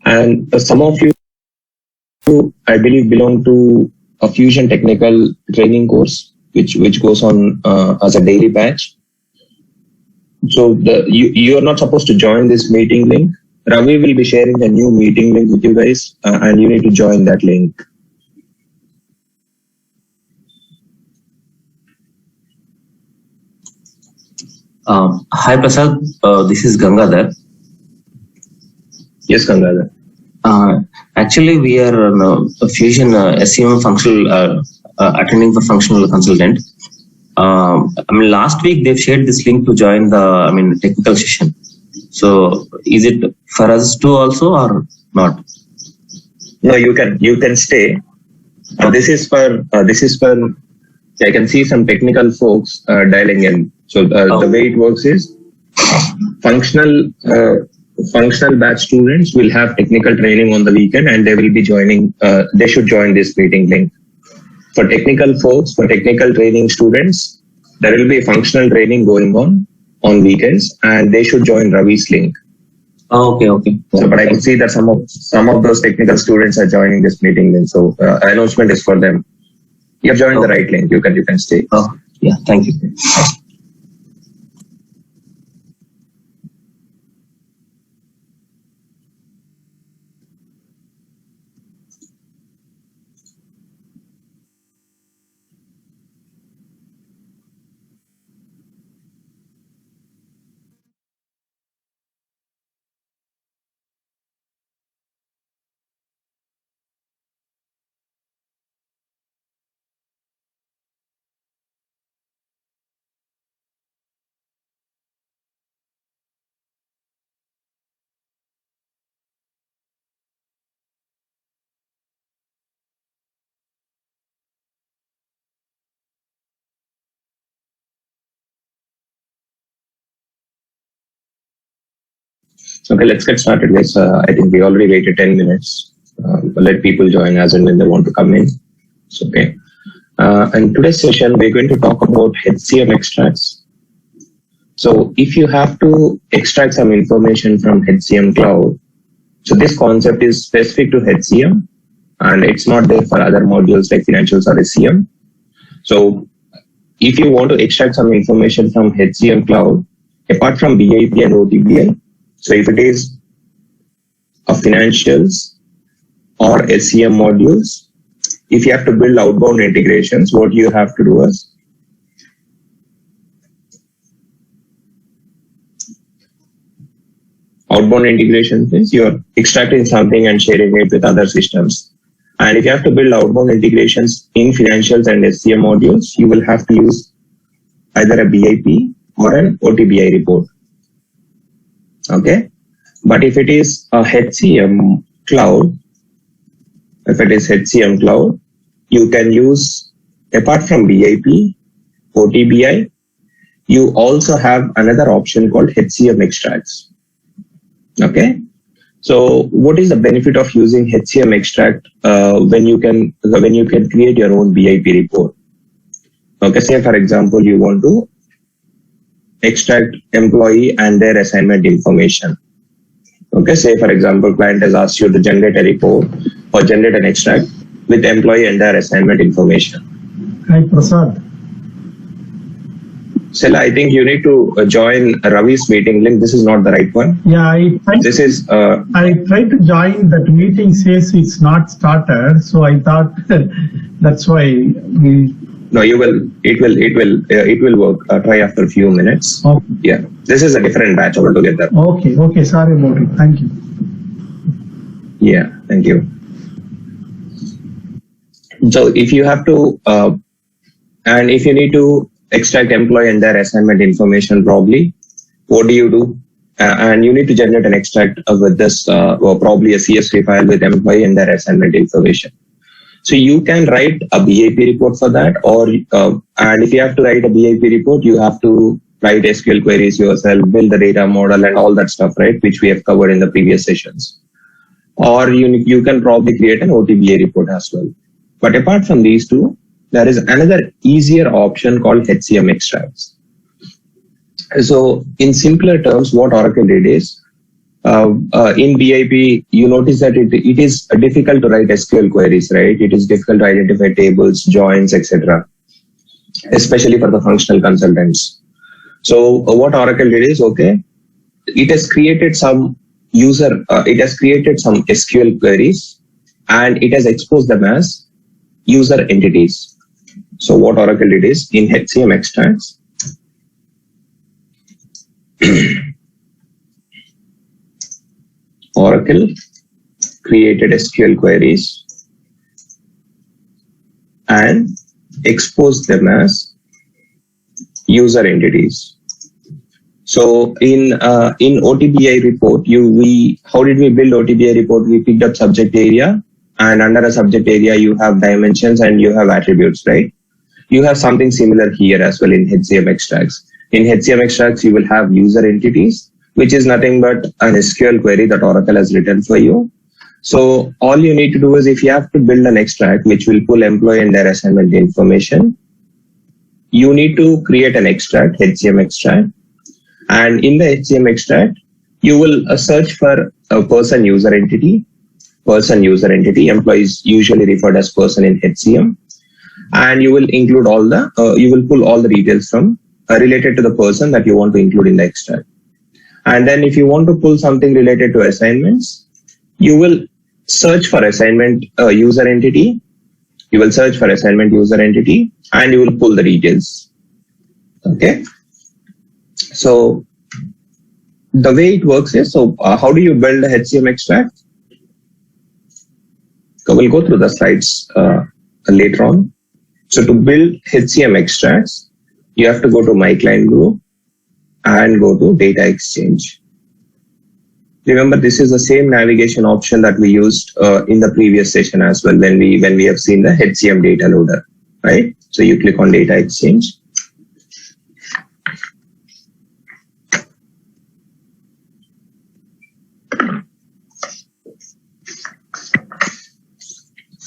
And some of you, I believe, belong to a Fusion Technical training course, which goes on as a daily batch. So you are not supposed to join this meeting link. Ravi will be sharing a new meeting link with you guys, and you need to join that link. Hi Prasad, this is Gangadhar. Yes, Gangadhar. Actually, we are a Fusion SCM functional attending for functional consultant. Last week they've shared this link to join the technical session. So, is it for us too also or not? No, you can stay. This is for. I can see some technical folks dialing in. So the way it works is functional batch students will have technical training on the weekend, and they will be joining. They should join this meeting link. For technical folks, for technical training students, there will be functional training going on weekends, and they should join Ravi's link. Okay. So, but I can see that some of those technical students are joining this meeting link. So announcement is for them. You have joined the right link. You can stay. Yeah, thank you. Okay, let's get started, guys. I think we already waited 10 minutes. Let people join as and when they want to come in. It's okay. And today's session, we're going to talk about HCM extracts. So if you have to extract some information from HCM Cloud, so this concept is specific to HCM, and it's not there for other modules like financials or SCM. So if you want to extract some information from HCM Cloud, apart from BIP and OTBI, so if it is a financials or SCM modules, if you have to build outbound integrations, what you have to do is outbound integrations is you're extracting something and sharing it with other systems. And if you have to build outbound integrations in financials and SCM modules, you will have to use either a BIP or an OTBI report. Okay, but if it is a HCM cloud, you can use, apart from BIP, OTBI, you also have another option called HCM extracts. Okay, so what is the benefit of using HCM extract when you can create your own BIP report? Okay, say for example you want to extract employee and their assignment information. Okay, say for example, client has asked you to generate a report or generate an extract with employee and their assignment information. Hi, Prasad. Sela, I think you need to join Ravi's meeting link. This is not the right one. Yeah, I tried to join that meeting, says it's not started. So I thought that's why we. No, you will. It will work. Try after a few minutes. Okay. Yeah, this is a different batch altogether. Okay. Sorry about it. Thank you. Yeah, thank you. So if you have to, and if you need to extract employee and their assignment information, probably, what do you do? And you need to generate an extract with this, or probably a CSV file with employee and their assignment information. So you can write a BIP report for that, or and if you have to write a BIP report, you have to write SQL queries yourself, build the data model and all that stuff, right? Which we have covered in the previous sessions. Or you can probably create an OTBA report as well. But apart from these two, there is another easier option called HCM extracts. So in simpler terms, what Oracle did is, in BIP, you notice that it is difficult to write SQL queries, right? It is difficult to identify tables, joins, etc., especially for the functional consultants. So what Oracle did is, okay, it has created some it has created some SQL queries and it has exposed them as user entities. So what Oracle did is, in HCM extracts, Oracle created SQL queries and exposed them as user entities. So in OTBI report, how did we build OTBI report? We picked up subject area, and under a subject area you have dimensions and you have attributes, right? You have something similar here as well in HCM extracts. In HCM extracts, you will have user entities, which is nothing but an SQL query that Oracle has written for you. So all you need to do is, if you have to build an extract which will pull employee and their assignment information, you need to create an extract, HCM extract. And in the HCM extract, you will search for a person user entity. Employee is usually referred as person in HCM. And you will include you will pull all the details from related to the person that you want to include in the extract. And then if you want to pull something related to assignments, you will search for assignment user entity. You will search for assignment user entity and you will pull the details. Okay. So the way it works is, how do you build a HCM extract? So we'll go through the slides later on. So to build HCM extracts, you have to go to My Client Group and go to Data Exchange. Remember, this is the same navigation option that we used in the previous session as well, when we have seen the HCM data loader, right? So you click on Data Exchange.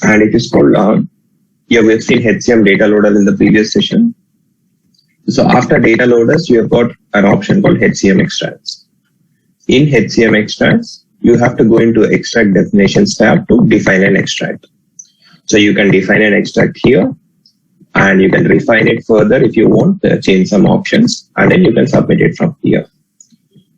And it is called, yeah, we've seen HCM data loader in the previous session. So after data loaders, you have got an option called HCM extracts. In HCM extracts, you have to go into extract definitions tab to define an extract. So you can define an extract here and you can refine it further if you want, change some options, and then you can submit it from here.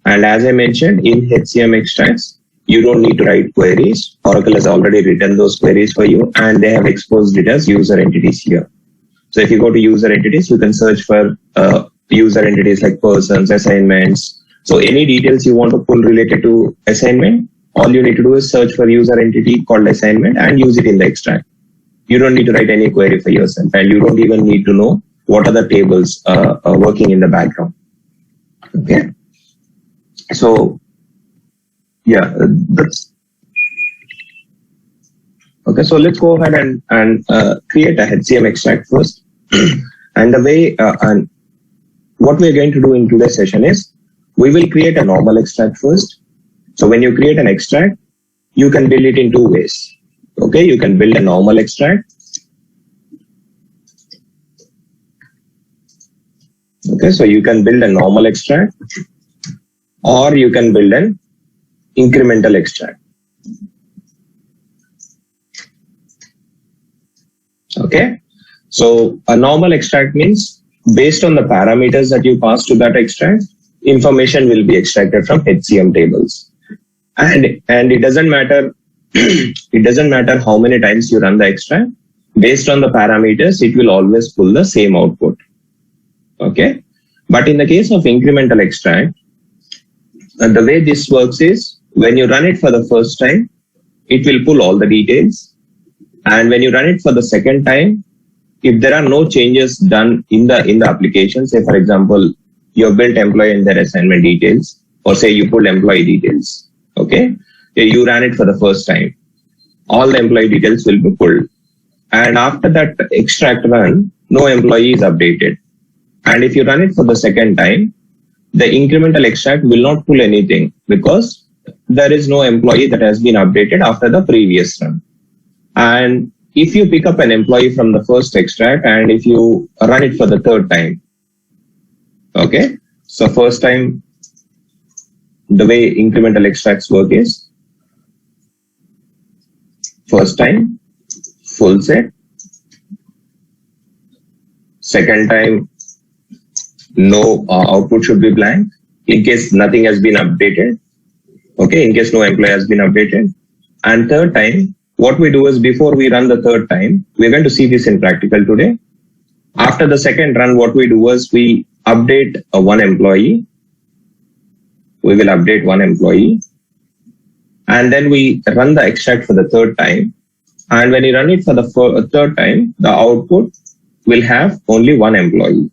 And as I mentioned, in HCM extracts, you don't need to write queries. Oracle has already written those queries for you and they have exposed it as user entities here. So if you go to user entities, you can search for user entities like persons, assignments. So any details you want to pull related to assignment, all you need to do is search for user entity called assignment and use it in the extract. You don't need to write any query for yourself, and you don't even need to know what are the tables working in the background. Okay. So yeah, that's okay. So let's go ahead and create a HCM extract first. And the way and what we're going to do in today's session is, we will create a normal extract first. So when you create an extract, you can build it in two ways. Okay, you can build a normal extract. Okay, so you can build a normal extract, or you can build an incremental extract. Okay, so a normal extract means, based on the parameters that you pass to that extract, information will be extracted from HCM tables. And it doesn't matter it doesn't matter how many times you run the extract. Based on the parameters, it will always pull the same output. Okay, but in the case of incremental extract, the way this works is, when you run it for the first time, it will pull all the details. And when you run it for the second time, if there are no changes done in the application, say for example, you have built employee and their assignment details, or say you pulled employee details. Okay, you ran it for the first time, all the employee details will be pulled. And after that extract run, no employee is updated. And if you run it for the second time, the incremental extract will not pull anything, because there is no employee that has been updated after the previous run. And if you pick up an employee from the first extract and if you run it for the third time, okay, so first time the way incremental extracts work is first time full set, second time no output should be blank in case nothing has been updated. Okay, in case no employee has been updated. And third time, what we do is before we run the third time, we're going to see this in practical today. After the second run, what we do is we update one employee. We will update one employee. And then we run the extract for the third time. And when you run it for the third time, the output will have only one employee.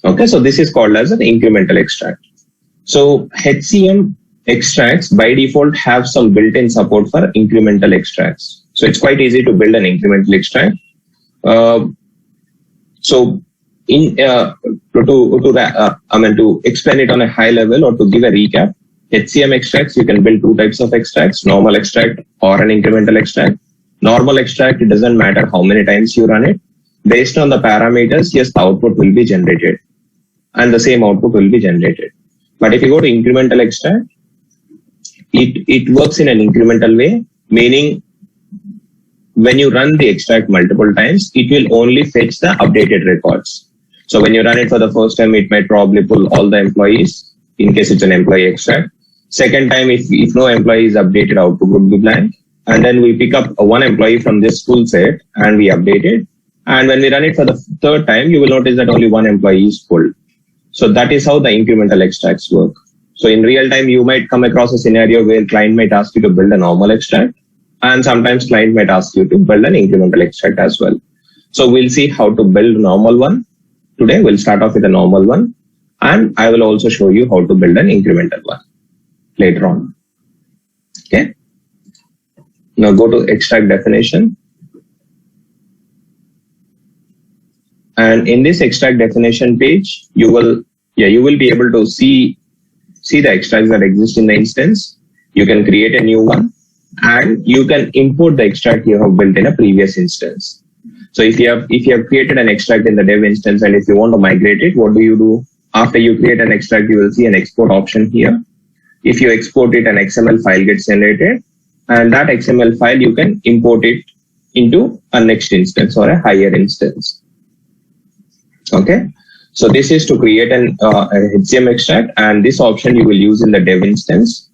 Okay, so this is called as an incremental extract. So HCM extracts by default have some built-in support for incremental extracts. So it's quite easy to build an incremental extract. To explain it on a high level or to give a recap, HCM extracts, you can build two types of extracts, normal extract or an incremental extract. Normal extract, it doesn't matter how many times you run it. Based on the parameters, yes, the output will be generated and the same output will be generated. But if you go to incremental extract, it works in an incremental way, meaning when you run the extract multiple times, it will only fetch the updated records. So when you run it for the first time, it might probably pull all the employees in case it's an employee extract. Second time, if no employee is updated, output would be blank. And then we pick up one employee from this full set and we update it. And when we run it for the third time, you will notice that only one employee is pulled. So that is how the incremental extracts work. So in real time, you might come across a scenario where client might ask you to build a normal extract, and sometimes client might ask you to build an incremental extract as well. So we'll see how to build a normal one. Today, we'll start off with a normal one, and I will also show you how to build an incremental one later on. Okay. Now go to extract definition. And in this extract definition page, you will be able to see the extracts that exist in the instance. You can create a new one and you can import the extract you have built in a previous instance. So if you have created an extract in the dev instance and if you want to migrate it, what do you do? After you create an extract, you will see an export option here. If you export it, an XML file gets generated, and that XML file you can import it into a next instance or a higher instance. Okay, so this is to create an HCM extract, and this option you will use in the dev instance.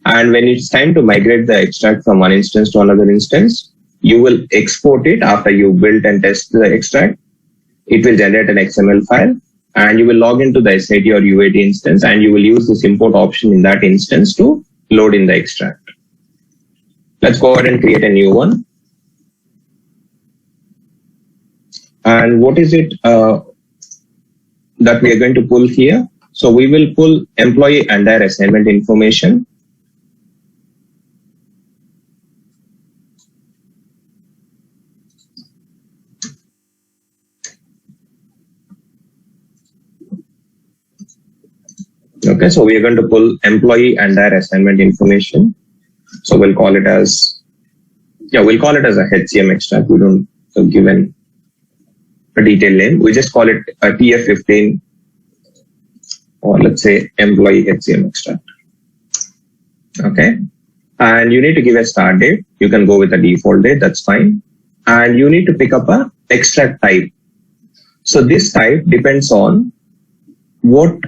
And when it's time to migrate the extract from one instance to another instance, you will export it after you build and test the extract. It will generate an XML file, and you will log into the SAT or UAT instance, and you will use this import option in that instance to load in the extract. Let's go ahead and create a new one. And what is it that we are going to pull here? So we will pull employee and their assignment information. Okay, so we are going to pull employee and their assignment information. So we'll call it as, a HCM extract. We don't give a detailed name. We just call it a TF15, or let's say employee HCM extract. Okay. And you need to give a start date. You can go with a default date. That's fine. And you need to pick up a extract type. So this type depends on what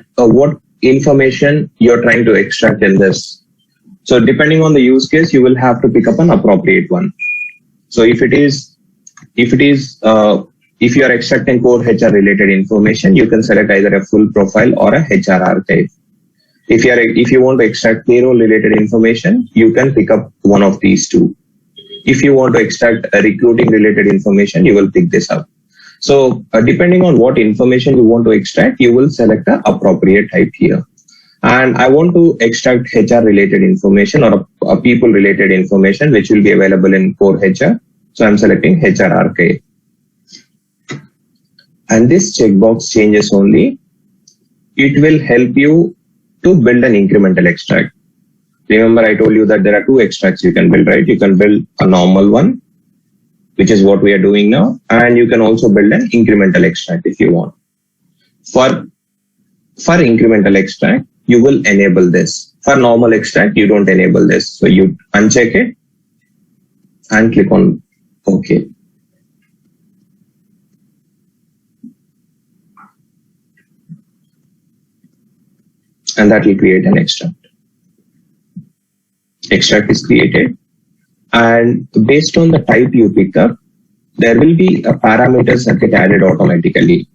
information you're trying to extract in this. So depending on the use case, you will have to pick up an appropriate one. So if you are extracting core HR related information, you can select either a full profile or a HR archive. If you want to extract payroll related information, you can pick up one of these two. If you want to extract a recruiting related information, you will pick this up. So depending on what information you want to extract, you will select an appropriate type here. And I want to extract HR related information or a people related information, which will be available in core HR. So I'm selecting HR archive. And this checkbox changes only. It will help you to build an incremental extract. Remember, I told you that there are two extracts you can build, right? You can build a normal one which is what we are doing now. And you can also build an incremental extract if you want. For incremental extract, you will enable this. For normal extract, you don't enable this. So you uncheck it and click on OK. And that will create an extract. Extract is created. And based on the type you pick up, there will be a parameters that get added automatically.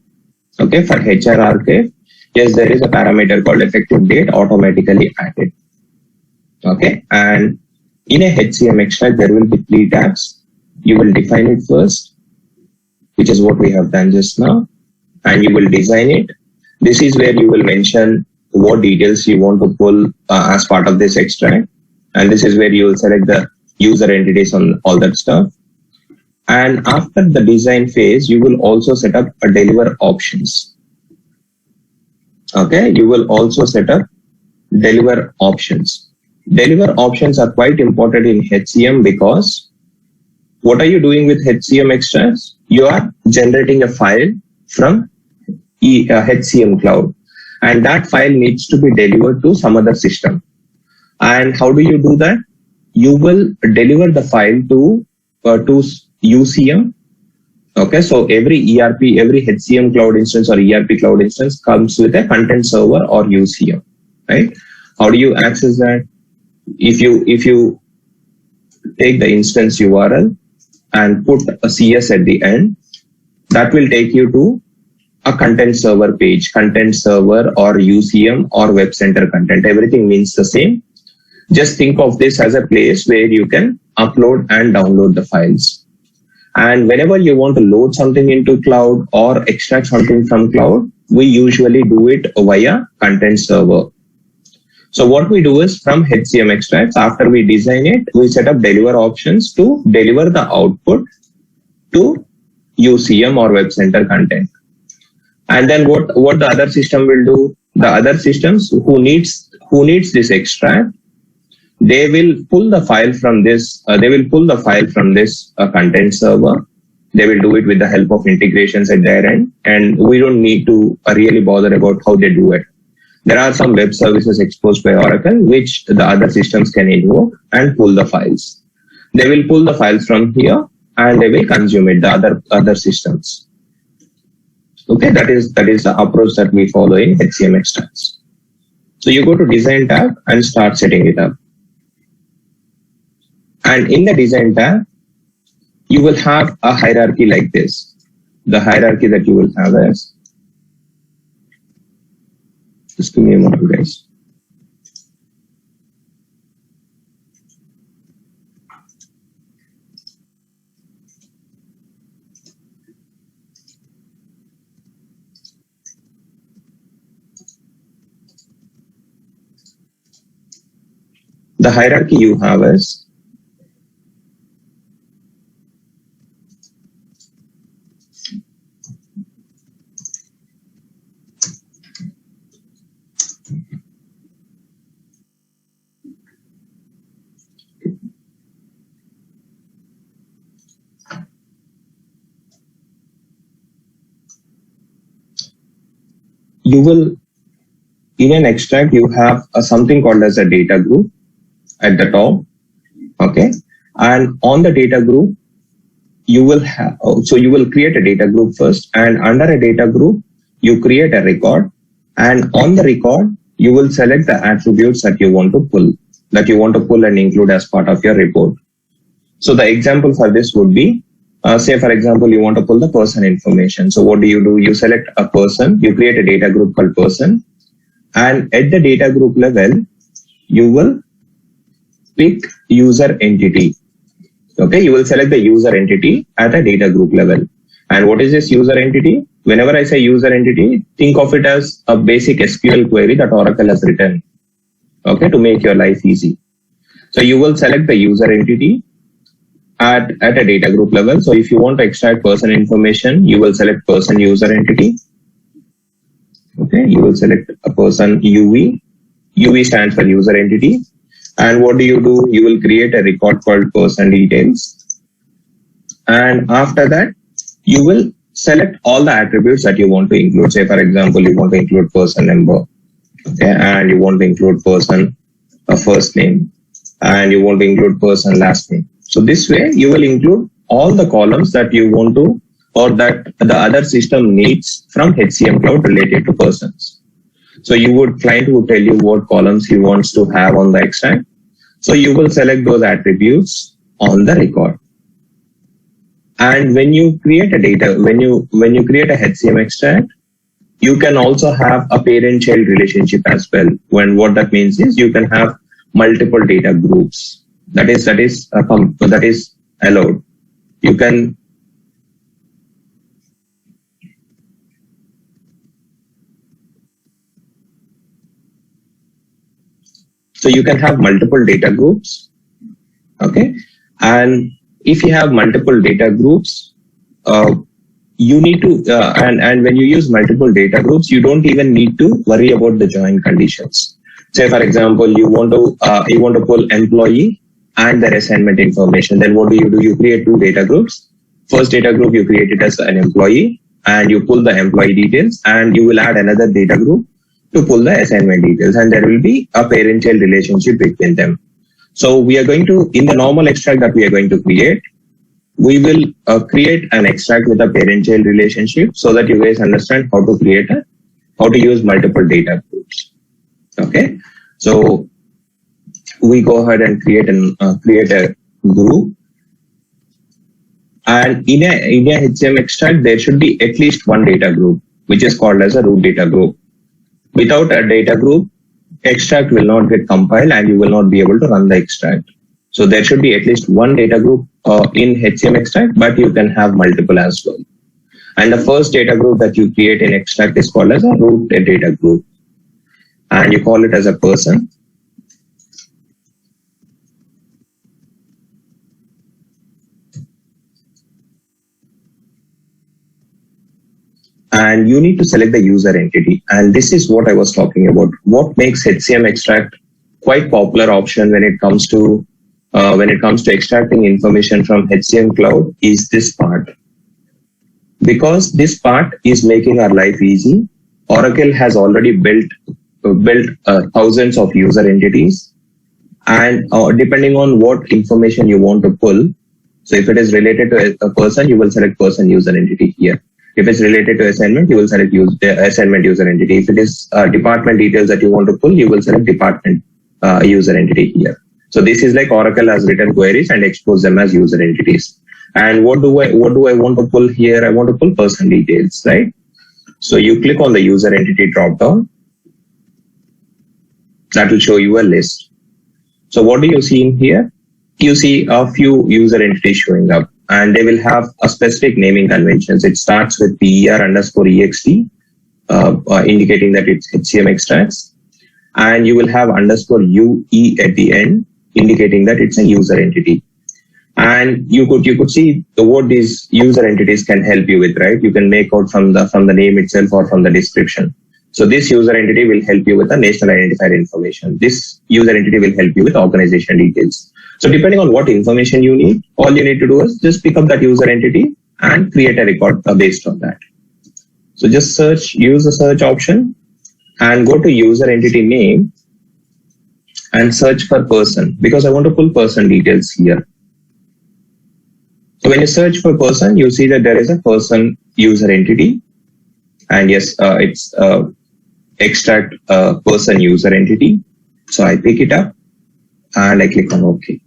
Okay, for HR archive, yes, there is a parameter called effective date automatically added. Okay, and in a HCM extract, there will be 3 tabs. You will define it first, which is what we have done just now, and you will design it. This is where you will mention what details you want to pull as part of this extract. And this is where you will select the user entities on all that stuff. And after the design phase, you will also set up a deliver options. Okay, you will also set up deliver options. Deliver options are quite important in HCM because what are you doing with HCM extracts? You are generating a file from HCM Cloud, and that file needs to be delivered to some other system. And how do you do that? You will deliver the file to UCM. Okay, so every ERP, every HCM cloud instance or ERP cloud instance comes with a content server or UCM, right? How do you access that? If you take the instance URL and put a CS at the end, that will take you to a content server page, content server or UCM or web center content. Everything means the same. Just think of this as a place where you can upload and download the files. And whenever you want to load something into cloud or extract something from cloud, we usually do it via content server. So what we do is from HCM extracts, after we design it, we set up deliver options to deliver the output to UCM or web center content. And then what the other system will do, the other systems who needs this extract, they will pull the file from this, content server. They will do it with the help of integrations at their end. And we don't need to really bother about how they do it. There are some web services exposed by Oracle, which the other systems can invoke and pull the files. They will pull the files from here and they will consume it, the other systems. Okay, that is the approach that we follow in HCM extracts. So you go to design tab and start setting it up. And in the design tab, you will have a hierarchy like this. The hierarchy that you will have is, just give me a moment, guys. The hierarchy you have is you will, in an extract, you have something called as a data group at the top. Okay. And on the data group, you will have, so you will create a data group first, and under a data group, you create a record, and on the record, you will select the attributes that you want to pull and include as part of your report. So the example for this would be, say for example, you want to pull the person information. So what do? You select a person, you create a data group called person, and at the data group level, you will pick user entity. Okay, you will select the user entity at a data group level. And what is this user entity? Whenever I say user entity, think of it as a basic SQL query that Oracle has written, okay, to make your life easy. So you will select the user entity at a data group level. So if you want to extract person information, you will select person user entity. Okay, you will select a person UV. UV stands for user entity. And what do? You will create a record called person details. And after that, you will select all the attributes that you want to include. Say, for example, you want to include person number, okay, and you want to include person first name, and you want to include person last name. So this way, you will include all the columns that you want to, or that the other system needs from HCM Cloud related to persons. So client would tell you what columns he wants to have on the extract. So you will select those attributes on the record. And when you create a data, when you create a HCM extract, you can also have a parent-child relationship as well. What that means is you can have multiple data groups. That is allowed. You can So you can have multiple data groups, okay? And if you have multiple data groups, you need to, and when you use multiple data groups, you don't even need to worry about the join conditions. Say, for example, you want to pull employee and their assignment information. Then what do? You create two data groups. First data group, you create it as an employee, and you pull the employee details, and you will add another data group to pull the assignment details, and there will be a parent-child relationship between them. So we are going to, in the normal extract that we are going to create, we will create an extract with a parent-child relationship so that you guys understand how to use multiple data groups. Okay, so we go ahead and create a group, and in a HCM extract there should be at least one data group, which is called as a root data group. Without a data group, extract will not get compiled and you will not be able to run the extract. So there should be at least one data group in HCM extract, but you can have multiple as well. And the first data group that you create in extract is called as a root data group, and you call it as a person. And you need to select the user entity. And this is what I was talking about. What makes HCM extract quite popular option when it comes to extracting information from HCM Cloud is this part. Because this part is making our life easy. Oracle has already built thousands of user entities, and depending on what information you want to pull. So if it is related to a person, you will select person user entity here. If it's related to assignment, you will select assignment user entity. If it is department details that you want to pull, you will select department user entity here. So this is like Oracle has written queries and exposed them as user entities. And what do I want to pull here? I want to pull person details, right? So you click on the user entity dropdown. That will show you a list. So what do you see in here? You see a few user entities showing up, and they will have a specific naming conventions. It starts with PER_EXT, indicating that it's HCM extracts, and you will have _UE at the end, indicating that it's a user entity. And you could see what these user entities can help you with, right? You can make out from the name itself or from the description. So this user entity will help you with the national identifier information. This user entity will help you with organization details. So depending on what information you need, all you need to do is just pick up that user entity and create a record based on that. So just use the search option and go to user entity name and search for person, because I want to pull person details here. So when you search for person, you see that there is a person user entity, and yes, it's extract person user entity. So I pick it up and I click on OK.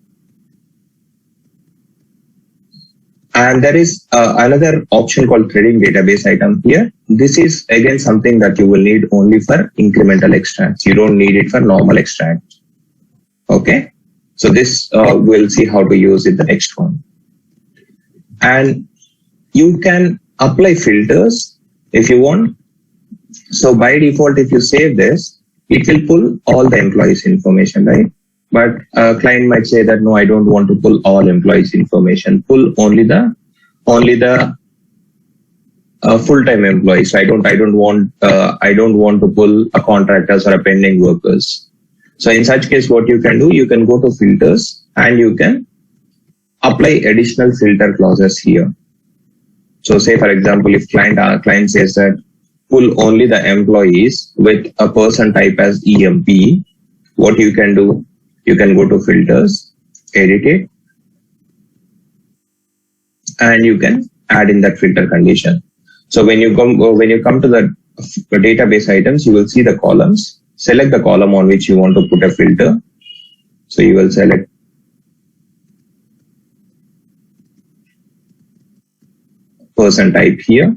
And there is another option called threading database item here. This is again something that you will need only for incremental extracts. You don't need it for normal extracts. Okay. So this we'll see how to use it the next one. And you can apply filters if you want. So by default, if you save this, it will pull all the employees information, right? But a client might say that no, I don't want to pull all employees information. Pull only the full-time employees. I don't want to pull a contractors or a pending workers. So in such case, what you can do, you can go to filters and you can apply additional filter clauses here. So say for example, if client says that pull only the employees with a person type as EMP, what you can do, you can go to filters, edit it, and you can add in that filter condition. So when you come to the database items, you will see the columns. Select the column on which you want to put a filter. So you will select person type here.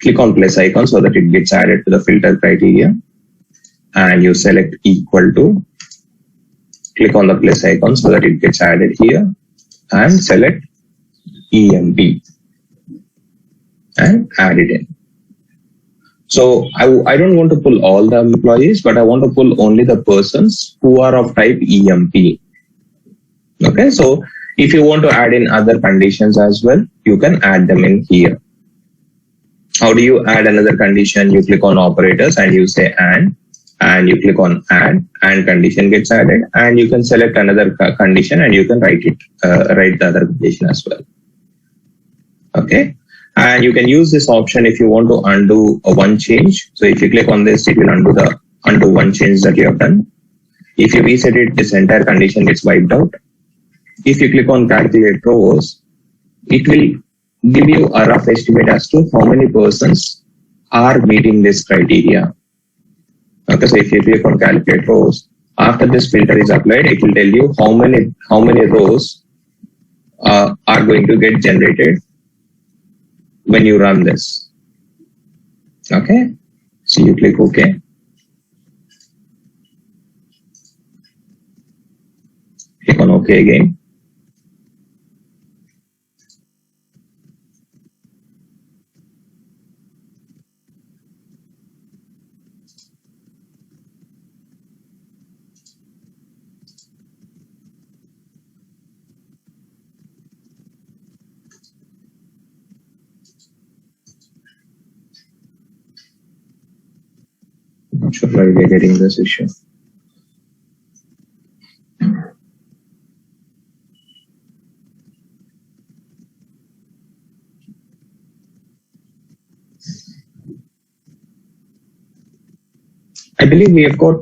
Click on plus icon so that it gets added to the filter criteria. And you select equal to. Click on the plus icon so that it gets added here. And select EMP. And add it in. So I don't want to pull all the employees, but I want to pull only the persons who are of type EMP. Okay, so if you want to add in other conditions as well, you can add them in here. How do you add another condition? You click on operators and you say and you click on add, and condition gets added, and you can select another condition and you can write the other condition as well. Okay. And you can use this option if you want to undo one change. So if you click on this, it will undo one change that you have done. If you reset it, this entire condition gets wiped out. If you click on calculate rows, it will give you a rough estimate as to how many persons are meeting this criteria. Okay, so if you click on calculate rows, after this filter is applied, it will tell you how many rows are going to get generated when you run this. Okay, so you click OK. Click on OK again. Not sure why we are getting this issue. I believe we have got,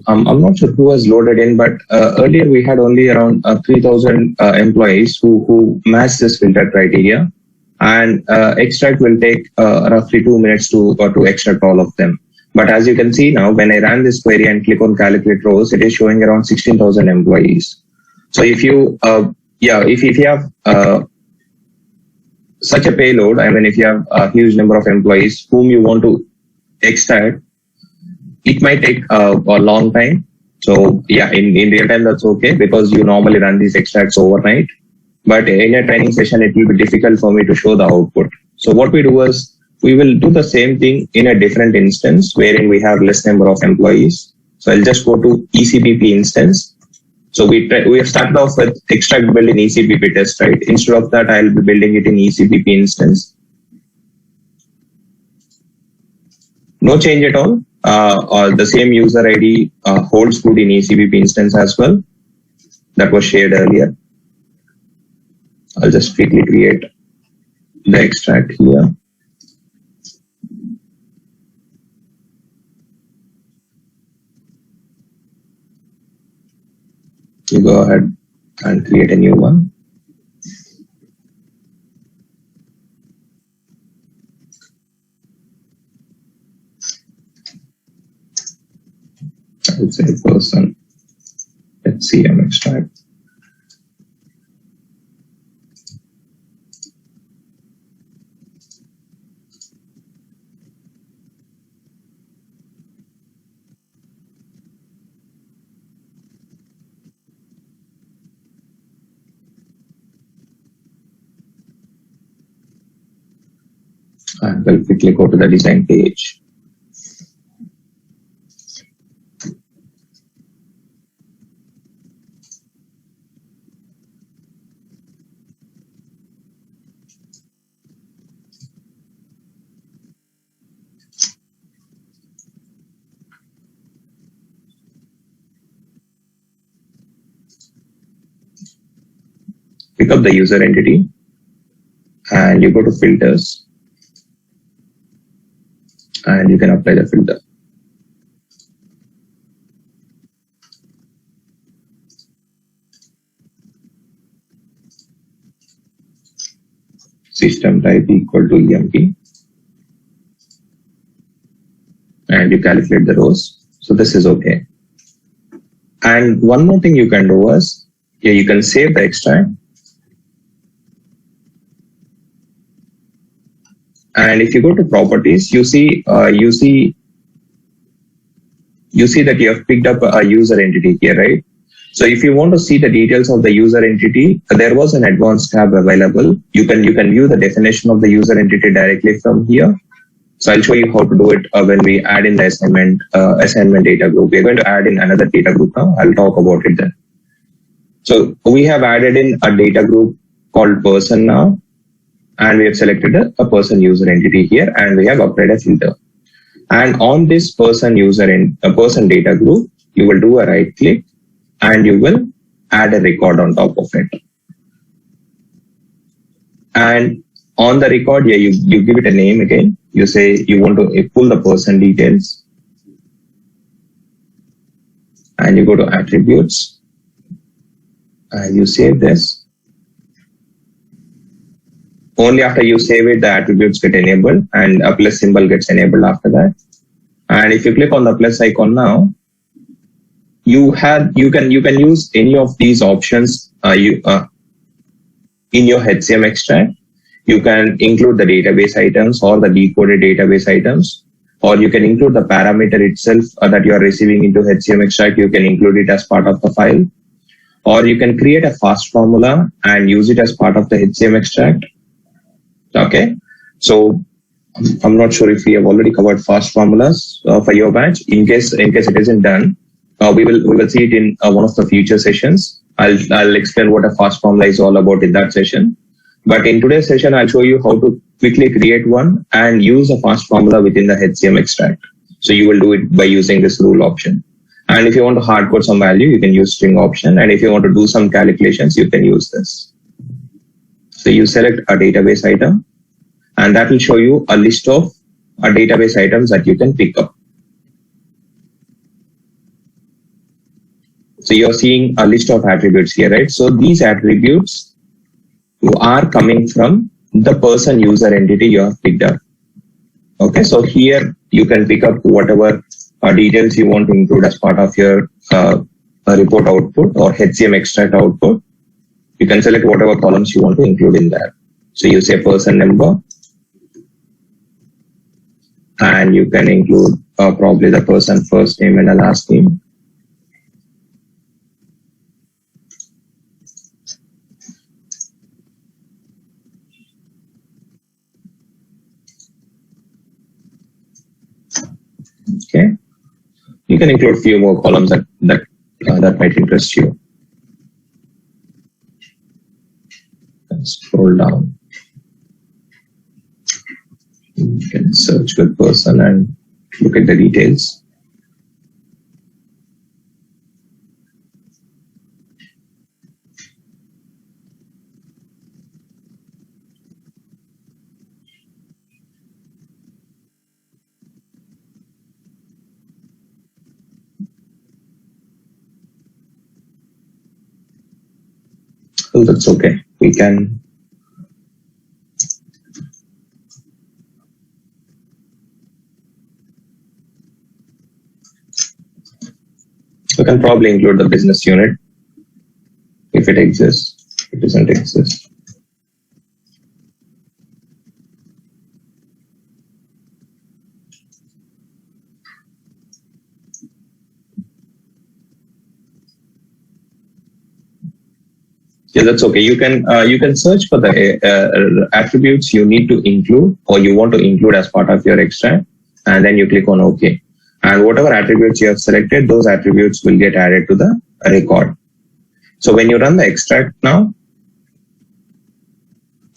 I'm not sure who has loaded in, but earlier we had only around 3,000 employees who match this filter criteria, and extract will take roughly 2 minutes to extract all of them. But as you can see now, when I ran this query and click on calculate rows, it is showing around 16,000 employees. So if you, if you have such a payload, I mean, if you have a huge number of employees whom you want to extract, it might take a long time. So yeah, in real time, that's okay because you normally run these extracts overnight. But in a training session, it will be difficult for me to show the output. So what we do is we will do the same thing in a different instance wherein we have less number of employees. So I'll just go to ECPP instance. So we have started off with extract build in ECPP test, right? Instead of that, I'll be building it in ECPP instance. No change at all. Or the same user ID holds good in ECPP instance as well. That was shared earlier. I'll just quickly create the extract here. You go ahead and create a new one. I would say person. HCM extract. And we'll quickly go to the design page. pick up the user entity and you go to filters and you can apply the filter. System type equal to EMP, and you calculate the rows. So this is okay. And one more thing you can do is, you can save the extract. And if you go to properties, you see that you have picked up a user entity here, right? So if you want to see the details of the user entity, there was an advanced tab available. You can view the definition of the user entity directly from here. So I'll show you how to do it when we add in the assignment data group. We're going to add in another data group now. I'll talk about it then. So we have added in a data group called person now, and we have selected a person user entity here, and we have applied a filter. And on this person data group, you will do a right click and you will add a record on top of it. And on the record here, you give it a name again. You say you want to pull the person details, and you go to attributes and you save this. Only after you save it, the attributes get enabled and a plus symbol gets enabled after that. And if you click on the plus icon now, you can use any of these options in your HCM extract. You can include the database items or the decoded database items, or you can include the parameter itself that you are receiving into HCM extract. You can include it as part of the file, or you can create a fast formula and use it as part of the HCM extract. Okay, so I'm not sure if we have already covered fast formulas for your batch. In case it isn't done, we will see it in one of the future sessions. I'll explain what a fast formula is all about in that session. But in today's session, I'll show you how to quickly create one and use a fast formula within the HCM extract. So you will do it by using this rule option. And if you want to hard code some value, you can use string option. And if you want to do some calculations, you can use this. So you select a database item, and that will show you a list of database items that you can pick up. So you're seeing a list of attributes here, right? So these attributes are coming from the person user entity you have picked up. Okay, so here you can pick up whatever details you want to include as part of your report output or HCM extract output. You can select whatever columns you want to include in that. So you say person number, and you can include probably the person first name and the last name. Okay, you can include a few more columns that might interest you. Let's scroll down. You can search with person and look at the details. Well, that's okay. We can probably include the business unit if it exists. It doesn't exist. Yeah, that's okay. You can search for the attributes you need to include or you want to include as part of your extract, and then you click on OK. And whatever attributes you have selected, those attributes will get added to the record. So when you run the extract now,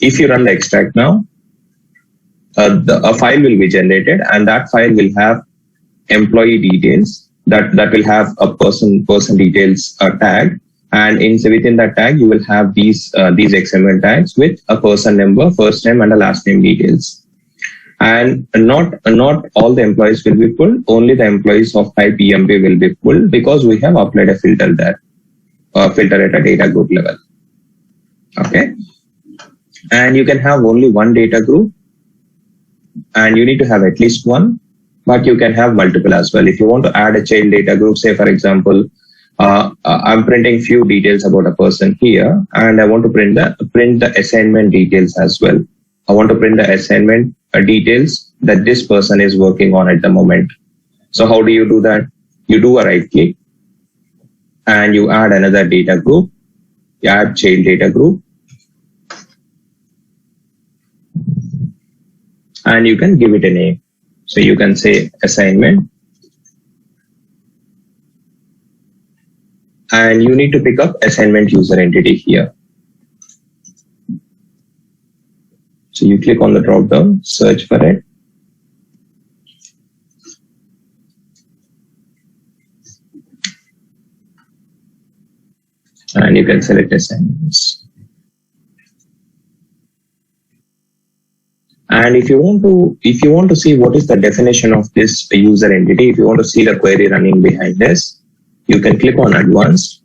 if you run the extract now, a file will be generated, and that file will have employee details that will have a person details tag. And within that tag, you will have these XML tags with a person number, first name, and a last name details. And not all the employees will be pulled. Only the employees of type EMB will be pulled because we have applied a filter there, filter at a data group level. Okay. And you can have only one data group, and you need to have at least one, but you can have multiple as well. If you want to add a child data group, say for example, I'm printing few details about a person here, and I want to print the assignment details as well. I want to print the assignment details that this person is working on at the moment. So how do you do that? You do a right click and you add another data group. You add child data group, and you can give it a name. So you can say assignment, and you need to pick up assignment user entity here. So you click on the drop down, search for it. And you can select assignments. And if you want to see what is the definition of this user entity, if you want to see the query running behind this, you can click on advanced.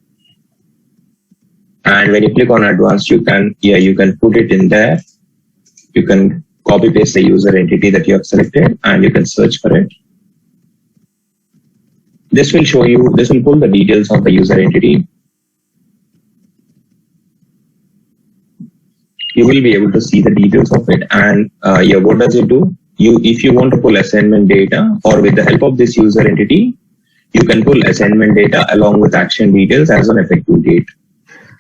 And when you click on advanced, you can put it in there. You can copy paste the user entity that you have selected, and you can search for it. This will pull the details of the user entity. You will be able to see the details of it, and what does it do? If you want to pull assignment data, or with the help of this user entity, you can pull assignment data along with action details as an effective date,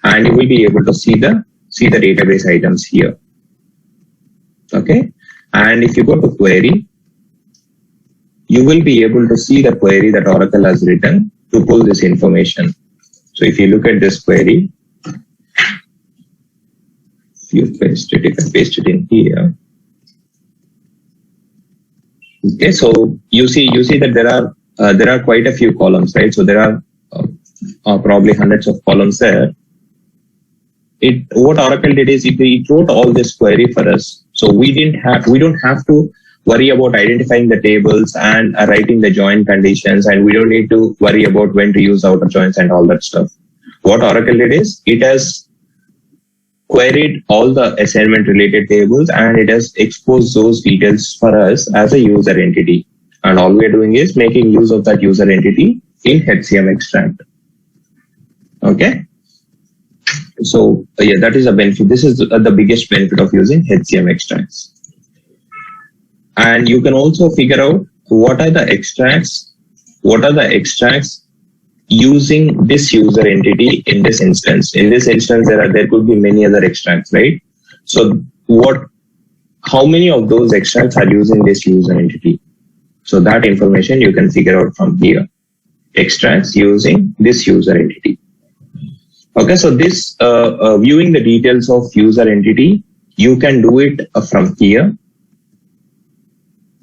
and you will be able to see the database items here. Okay, and if you go to query, you will be able to see the query that Oracle has written to pull this information. So if you look at this query, you paste it in here. Okay, so you see that there are quite a few columns, right? So there are probably hundreds of columns there. What Oracle did is it wrote all this query for us. So we don't have to worry about identifying the tables and writing the join conditions, and we don't need to worry about when to use outer joins and all that stuff. What Oracle did is it has queried all the assignment related tables, and it has exposed those details for us as a user entity. And all we are doing is making use of that user entity in HCM extract. Okay. So yeah, that is a benefit. This is the biggest benefit of using HCM extracts. And you can also figure out what are the extracts using this user entity in this instance. In this instance, there could be many other extracts, right? So how many of those extracts are using this user entity? So that information you can figure out from here. Extracts using this user entity. Okay, so this viewing the details of user entity, you can do it from here.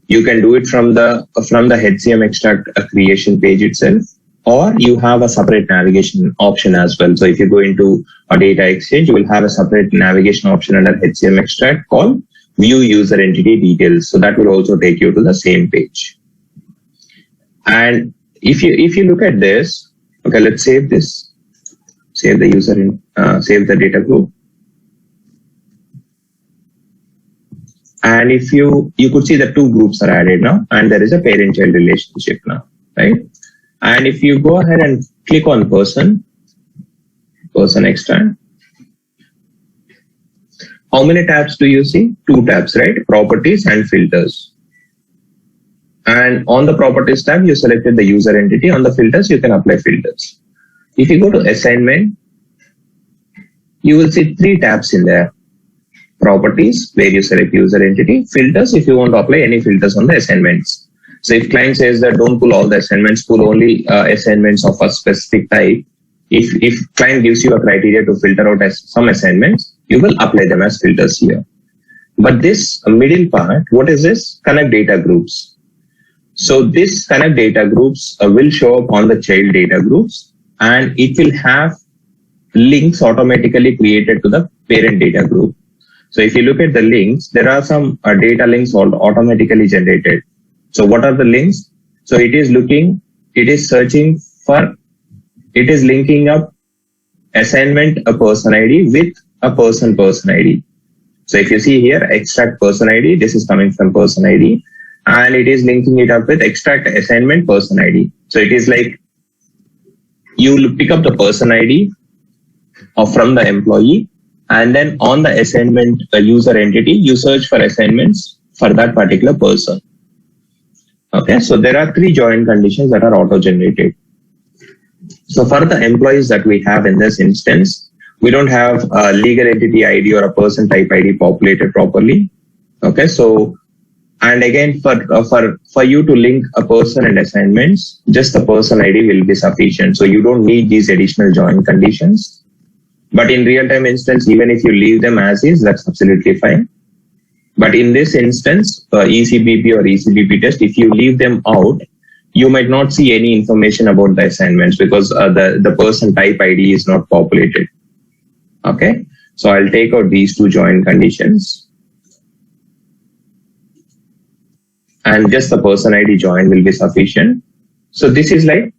You can do it from the HCM extract creation page itself, or you have a separate navigation option as well. So if you go into a data exchange, you will have a separate navigation option under HCM extract called view user entity details. So that will also take you to the same page. And if you look at this, okay, let's save this. Save the user save the data group. And if you could see the two groups are added now, and there is a parent-child relationship now, right? And if you go ahead and click on person extract, how many tabs do you see? Two tabs, right? Properties and filters. And on the properties tab, you selected the user entity. On the filters, you can apply filters. If you go to assignment, you will see three tabs in there. Properties, where you select user entity. Filters, if you want to apply any filters on the assignments. So if client says that don't pull all the assignments, pull only assignments of a specific type. If client gives you a criteria to filter out some assignments, you will apply them as filters here. But this middle part, what is this? Connect data groups. So this connect data groups will show up on the child data groups, and it will have links automatically created to the parent data group. So if you look at the links, there are some data links automatically generated. So what are the links? So it is linking up assignment a person ID with a person ID. So if you see here, extract person ID, this is coming from person ID, and it is linking it up with extract assignment person ID. So it is like you pick up the person ID from the employee, and then on the assignment user entity, you search for assignments for that particular person. Okay, so there are 3 join conditions that are auto-generated. So for the employees that we have in this instance, we don't have a legal entity ID or a person type ID populated properly. Okay, so, and again, for you to link a person and assignments, just the person ID will be sufficient. So you don't need these additional join conditions. But in real-time instance, even if you leave them as is, that's absolutely fine. But in this instance, ECBP or ECBP test, if you leave them out, you might not see any information about the assignments because the person type ID is not populated. Okay, so I'll take out these 2 join conditions. And just the person ID join will be sufficient. So this is like,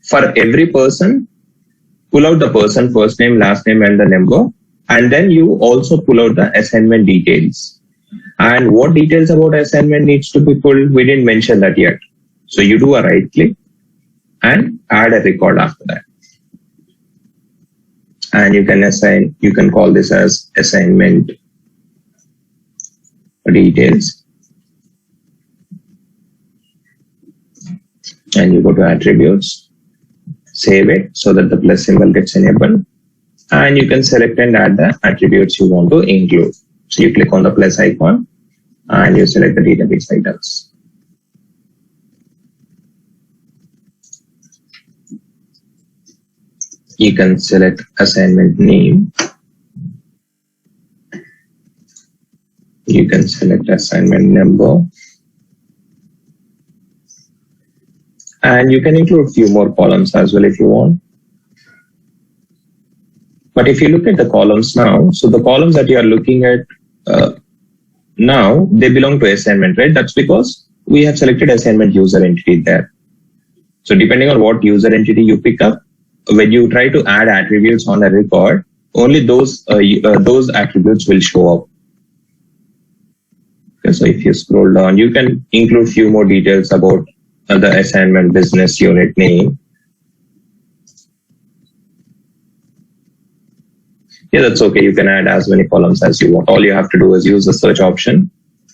for every person, pull out the person first name, last name, and the number. And then you also pull out the assignment details. And what details about assignment needs to be pulled? We didn't mention that yet. So you do a right click and add a record after that. And you can call this as assignment details. And you go to attributes, save it so that the plus symbol gets enabled. And you can select and add the attributes you want to include. So you click on the plus icon and you select the database items. You can select assignment name. You can select assignment number. And you can include few more columns as well if you want. But if you look at the columns now, so the columns that you are looking at now, they belong to assignment, right? That's because we have selected assignment user entity there. So depending on what user entity you pick up, when you try to add attributes on a record, only those attributes will show up. Okay, so if you scroll down, you can include few more details about the assignment business unit name. Yeah, that's okay. You can add as many columns as you want. All you have to do is use the search option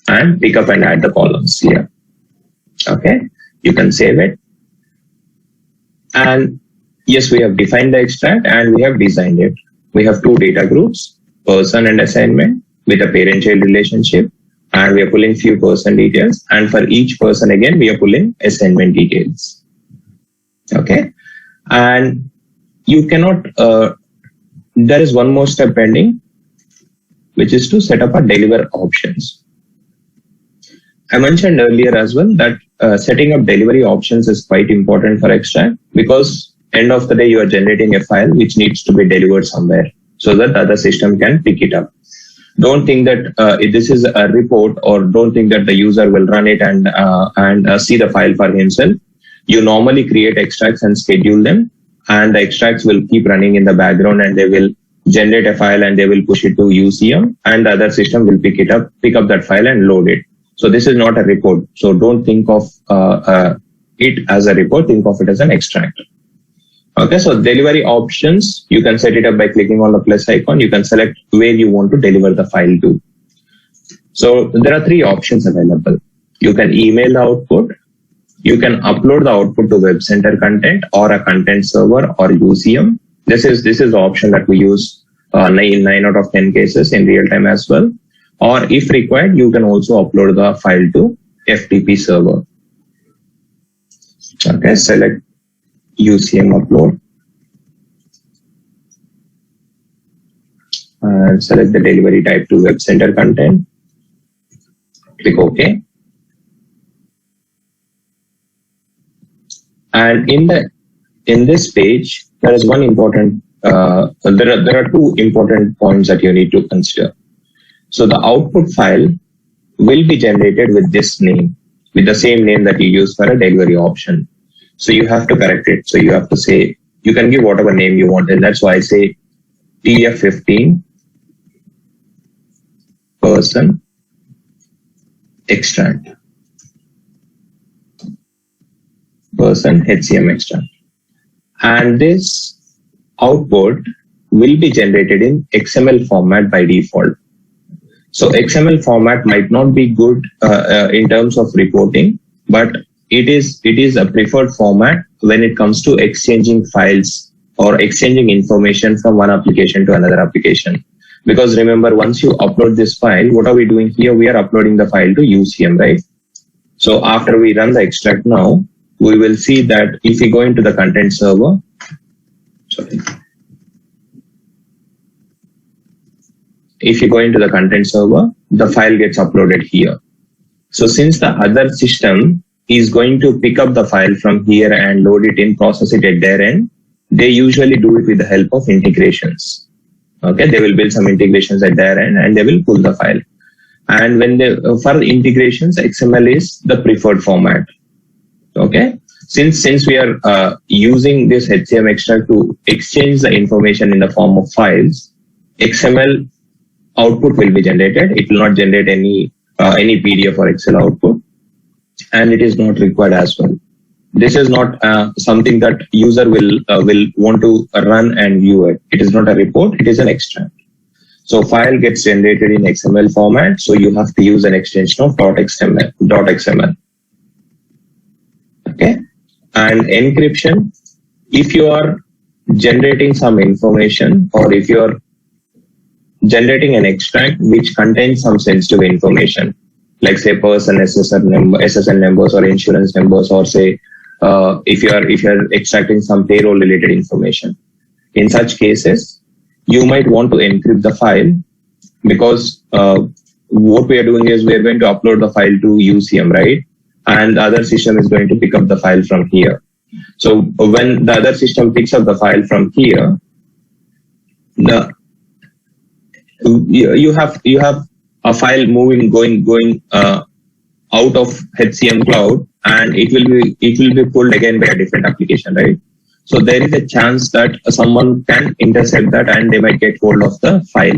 and pick up and add the columns here. Okay, you can save it. And yes, we have defined the extract and we have designed it. We have 2 data groups, person and assignment with a parent-child relationship. And we are pulling few person details. And for each person, again, we are pulling assignment details. Okay. And you cannot, there is one more step pending, which is to set up a deliver options. I mentioned earlier as well that setting up delivery options is quite important for extract because end of the day, you are generating a file which needs to be delivered somewhere so that the other system can pick it up. Don't think that this is a report, or don't think that the user will run it and see the file for himself. You normally create extracts and schedule them, and the extracts will keep running in the background and they will generate a file and they will push it to UCM, and the other system will pick up that file and load it. So this is not a report. So don't think of it as a report, think of it as an extract. Okay, so delivery options, you can set it up by clicking on the plus icon. You can select where you want to deliver the file to. So there are 3 options available. You can email the output. You can upload the output to Web Center content or a content server or UCM. This is the option that we use in 9 out of 10 cases in real time as well. Or if required, you can also upload the file to FTP server. Okay, select UCM upload and select the delivery type to Web Center content. Click OK. And in this page, there is one important, there are two important points that you need to consider. So the output file will be generated with this name, with the same name that you use for a delivery option. So you have to correct it. So you have to say, you can give whatever name you want, and that's why I say TF15 person extract, person HCM extract. And this output will be generated in XML format by default. So XML format might not be good in terms of reporting, but it is a preferred format when it comes to exchanging files or exchanging information from one application to another application. Because remember, once you upload this file, what are we doing here? We are uploading the file to UCM, right? So after we run the extract now, we will see that if we go into the content server, if you go into the content server, the file gets uploaded here. So since the other system is going to pick up the file from here and load it in, process it at their end, they usually do it with the help of integrations. Okay, they will build some integrations at their end and they will pull the file. And when they, for integrations, XML is the preferred format. Okay, since we are using this HCM extract to exchange the information in the form of files, XML output will be generated. It will not generate any PDF or Excel output, and it is not required as well. This is not something that user will want to run and view it. It is not a report. It is an extract. So file gets generated in XML format. So you have to use an extension of .xml. Okay. And encryption, if you are generating some information or if you are generating an extract which contains some sensitive information, like say person SSN numbers or insurance numbers, or say if you are extracting some payroll related information. In such cases, you might want to encrypt the file, because what we are doing is we are going to upload the file to UCM, right? And the other system is going to pick up the file from here. So when the other system picks up the file from here, you have a file going out of HCM cloud, and it will be pulled again by a different application, right? So there is a chance that someone can intercept that and they might get hold of the file.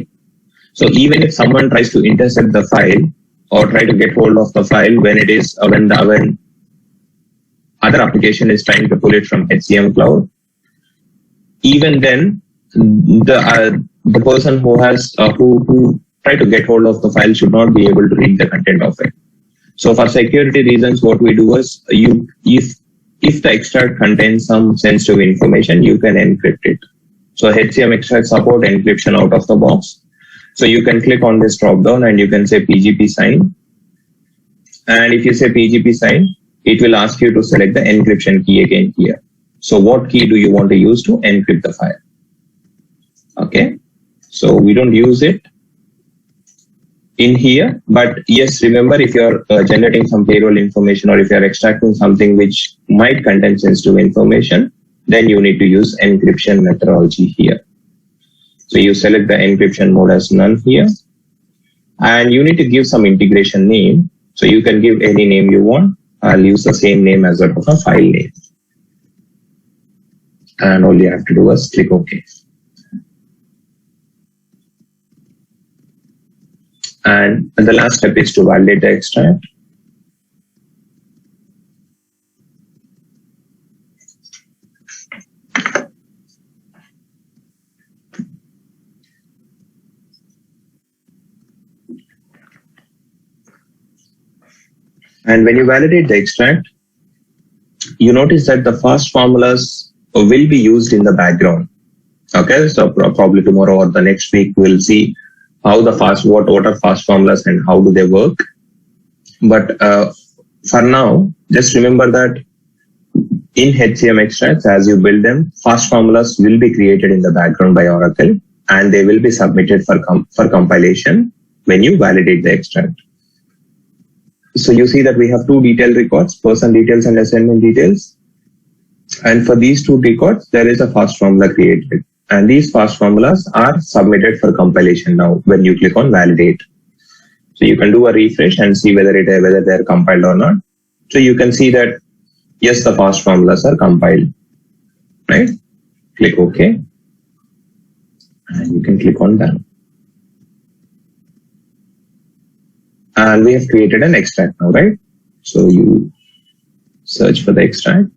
So even if someone tries to intercept the file or try to get hold of the file when other application is trying to pull it from HCM cloud, even then the person who has who try to get hold of the file should not be able to read the content of it. So for security reasons, what we do is if the extract contains some sensitive information, you can encrypt it. So HCM extract support encryption out of the box. So you can click on this drop down and you can say PGP sign. And if you say PGP sign, it will ask you to select the encryption key again here. So what key do you want to use to encrypt the file? Okay. So we don't use it in here, but yes, remember, if you're generating some payroll information or if you're extracting something which might contain sensitive information, then you need to use encryption methodology here. So you select the encryption mode as none here, and you need to give some integration name. So you can give any name you want. I'll use the same name as that of a file name. And all you have to do is click OK. And the last step is to validate the extract. And when you validate the extract, you notice that the fast formulas will be used in the background. Okay, so probably tomorrow or the next week we'll see how what are fast formulas and how do they work. But for now, just remember that in HCM extracts, as you build them, fast formulas will be created in the background by Oracle, and they will be submitted for compilation when you validate the extract. So you see that we have two detailed records, person details and assignment details. And for these two records, there is a fast formula created. And these fast formulas are submitted for compilation now when you click on validate. So you can do a refresh and see whether they're compiled or not. So you can see that yes, the fast formulas are compiled. Right? Click OK. And you can click on done. And we have created an extract now, right? So you search for the extract.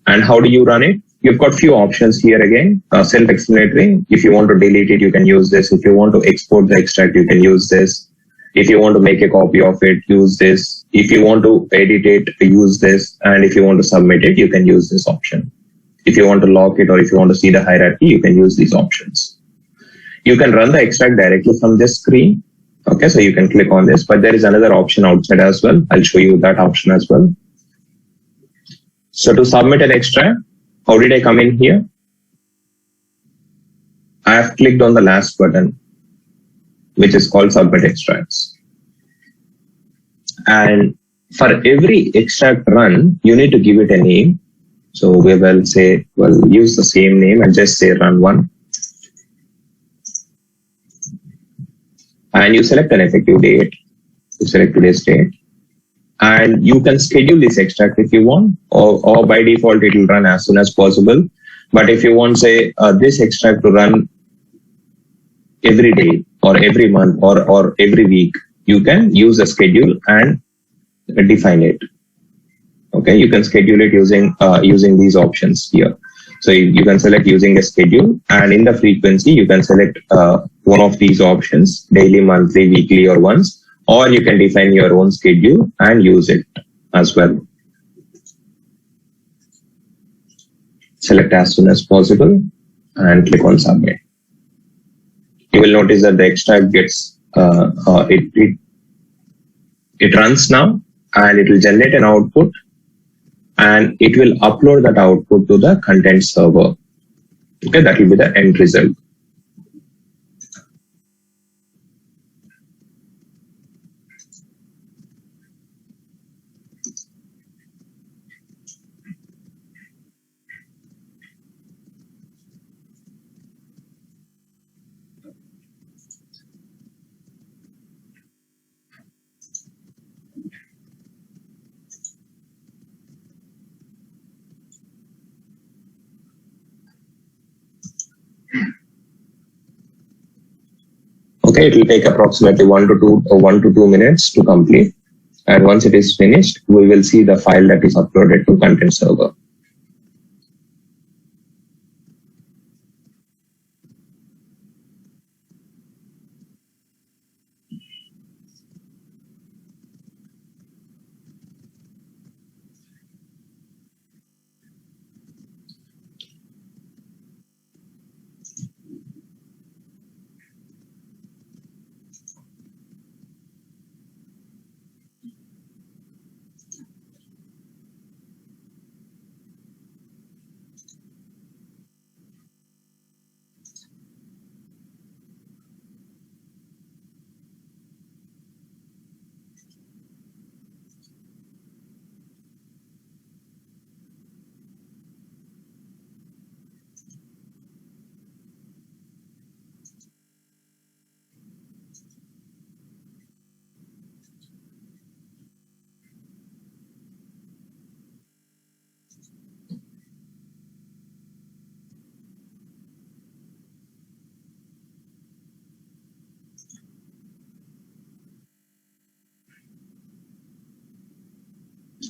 And how do you run it? You've got few options here again. Self-explanatory. If you want to delete it, you can use this. If you want to export the extract, you can use this. If you want to make a copy of it, use this. If you want to edit it, use this. And if you want to submit it, you can use this option. If you want to lock it or if you want to see the hierarchy, you can use these options. You can run the extract directly from this screen. Okay, so you can click on this, but there is another option outside as well. I'll show you that option as well. So to submit an extract, how did I come in here? I have clicked on the last button, which is called submit extracts. And for every extract run, you need to give it a name. So we will say, well, use the same name and just say run one. And you select an effective date. You select today's date. And you can schedule this extract if you want, or by default, it will run as soon as possible. But if you want, say, this extract to run every day or every month or every week, you can use a schedule and define it. Okay, you can schedule it using these options here. So you can select using a schedule, and in the frequency, you can select one of these options, daily, monthly, weekly, or once. Or you can define your own schedule and use it as well. Select as soon as possible and click on submit. You will notice that the extract gets, it runs now and it will generate an output and it will upload that output to the content server. Okay, that will be the end result. Okay, it will take approximately 1 to 2 minutes to complete. And once it is finished, we will see the file that is uploaded to content server.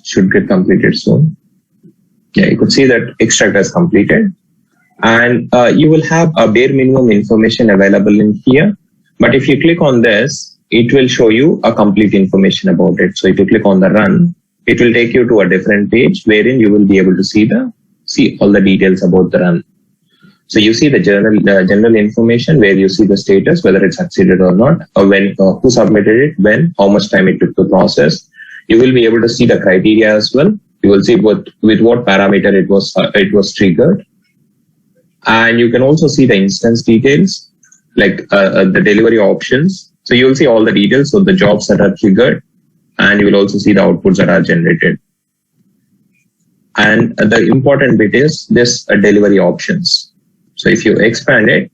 Should get completed soon. Yeah, you could see that extract has completed. And you will have a bare minimum information available in here. But if you click on this, it will show you a complete information about it. So if you click on the run, it will take you to a different page wherein you will be able to see all the details about the run. So you see the general information where you see the status, whether it's succeeded or not, or when, who submitted it, when, how much time it took to process. You will be able to see the criteria as well. You will see with what parameter it was triggered. And you can also see the instance details, like the delivery options. So you will see all the details of the jobs that are triggered, and you will also see the outputs that are generated. And the important bit is this delivery options. So if you expand it,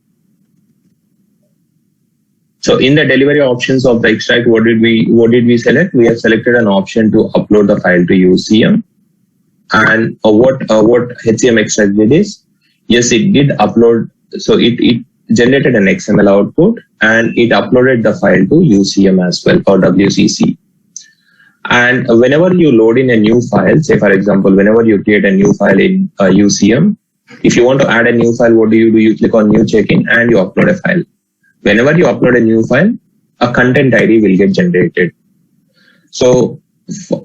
so in the delivery options of the extract, what did we select? We have selected an option to upload the file to UCM. And what HCM extract did is, yes, it did upload. So it generated an XML output and it uploaded the file to UCM as well, or WCC. And whenever you load in a new file, say for example, whenever you create a new file in UCM, if you want to add a new file, what do? You click on new check-in and you upload a file. Whenever you upload a new file, a content ID will get generated. So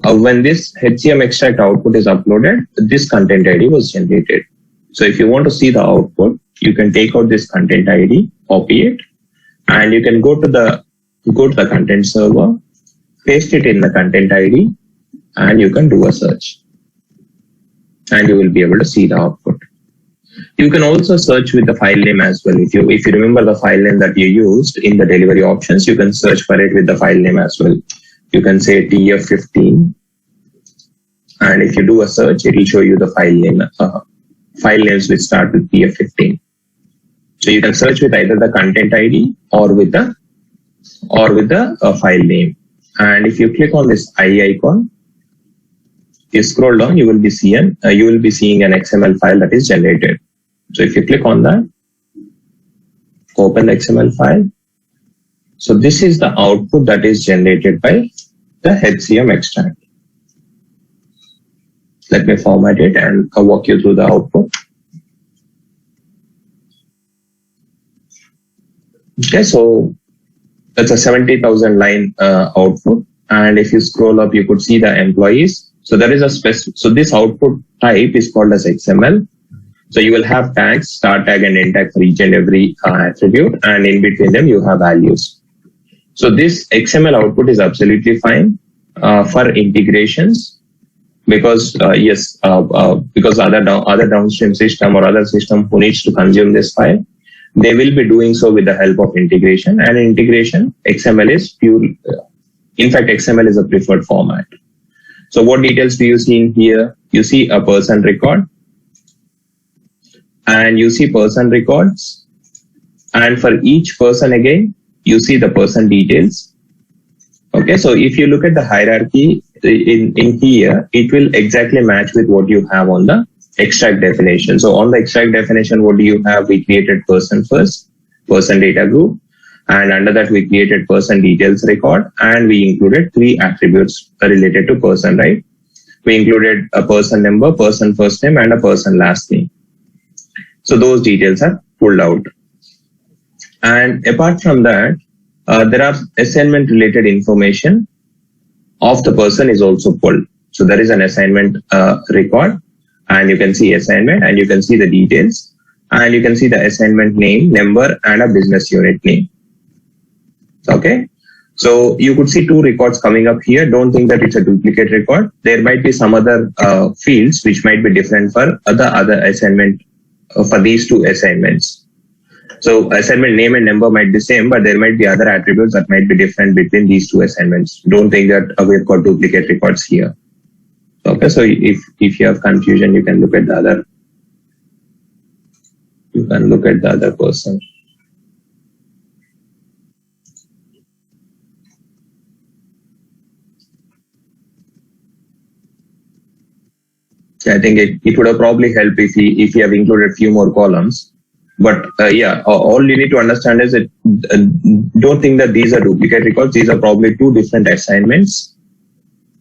when this HCM extract output is uploaded, this content ID was generated. So if you want to see the output, you can take out this content ID, copy it, and you can go to the content server, paste it in the content ID, and you can do a search. And you will be able to see the output. You can also search with the file name as well. If you remember the file name that you used in the delivery options, you can search for it with the file name as well. You can say TF15, and if you do a search, it will show you the file name. File names which start with TF15. So you can search with either the content ID or with the file name. And if you click on this eye icon, you scroll down, you will be seeing an XML file that is generated. So if you click on that, open the XML file. So this is the output that is generated by the HCM extract. Let me format it and I'll walk you through the output. Okay, so that's a 70,000 line output. And if you scroll up, you could see the employees. So there is a so this output type is called as XML. So you will have tags, start tag and end tag for each and every attribute, and in between them you have values. So this XML output is absolutely fine for integrations, because because other downstream system or other system who needs to consume this file, they will be doing so with the help of integration. And in integration, XML is pure. In fact, XML is a preferred format. So what details do you see in here? You see a person record, and you see person records, and for each person again, you see the person details. Okay, so if you look at the hierarchy in here, it will exactly match with what you have on the extract definition. So on the extract definition, what do you have? We created person first, person data group, and under that we created person details record, and we included 3 attributes related to person, right? We included a person number, person first name, and a person last name. So those details are pulled out. And apart from that, there are assignment related information of the person is also pulled. So there is an assignment record, and you can see assignment, and you can see the details, and you can see the assignment name, number, and a business unit name. Okay. So you could see 2 records coming up here. Don't think that it's a duplicate record. There might be some other fields which might be different for the other assignment for these 2 assignments. So assignment name and number might be same, but there might be other attributes that might be different between these 2 assignments. Don't think that we've got duplicate records here. Okay, so if you have confusion, you can look at the other. You can look at the other person. I think it would have probably helped if you have included a few more columns. But yeah, all you need to understand is that don't think that these are duplicate records. These are probably 2 different assignments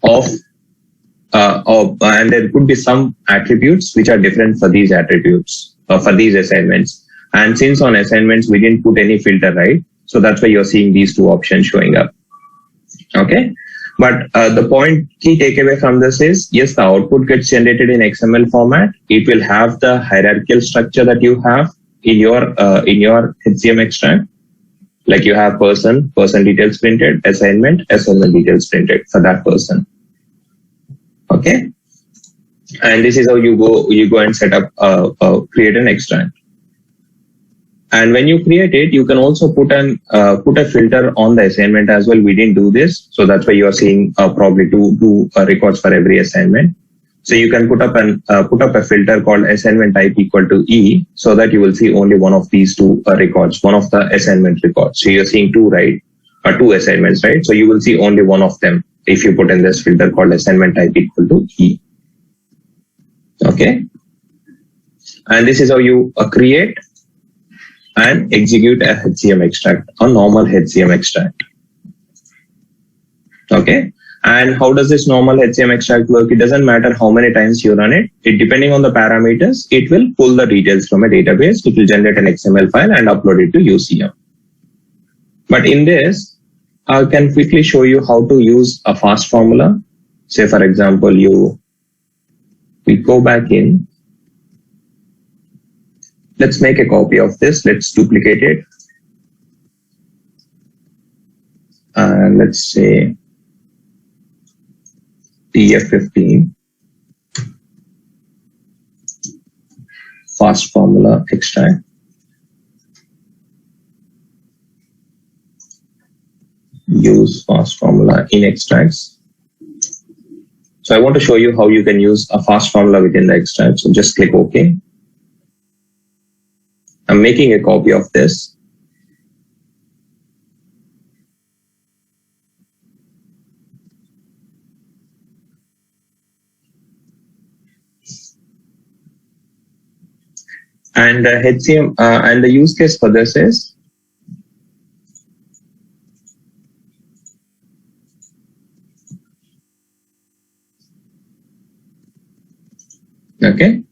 and there could be some attributes which are different for these attributes for these assignments. And since on assignments we didn't put any filter, right? So that's why you're seeing these 2 options showing up. Okay. But the key takeaway from this is, yes, the output gets generated in XML format. It will have the hierarchical structure that you have in your HCM extract. Like you have person details printed, assignment details printed for that person. Okay. And this is how you go and set up, create an extract. And when you create it, you can also put a filter on the assignment as well. We didn't do this, so that's why you are seeing probably two records for every assignment. So you can put up a filter called assignment type equal to E, so that you will see only one of these two records, one of the assignment records. So you're seeing two, right? Two assignments, right? So you will see only one of them if you put in this filter called assignment type equal to E. Okay. And this is how you create and execute a HCM extract, a normal HCM extract. Okay. And how does this normal HCM extract work? It doesn't matter how many times you run it. Depending on the parameters, it will pull the details from a database. It will generate an XML file and upload it to UCM. But in this, I can quickly show you how to use a fast formula. Say, for example, we go back in. Let's make a copy of this. Let's duplicate it. And let's say TF15 fast formula extract. Use fast formula in extracts. So I want to show you how you can use a fast formula within the extract. So just click OK. I'm making a copy of this. And the HCM and the use case for this is okay.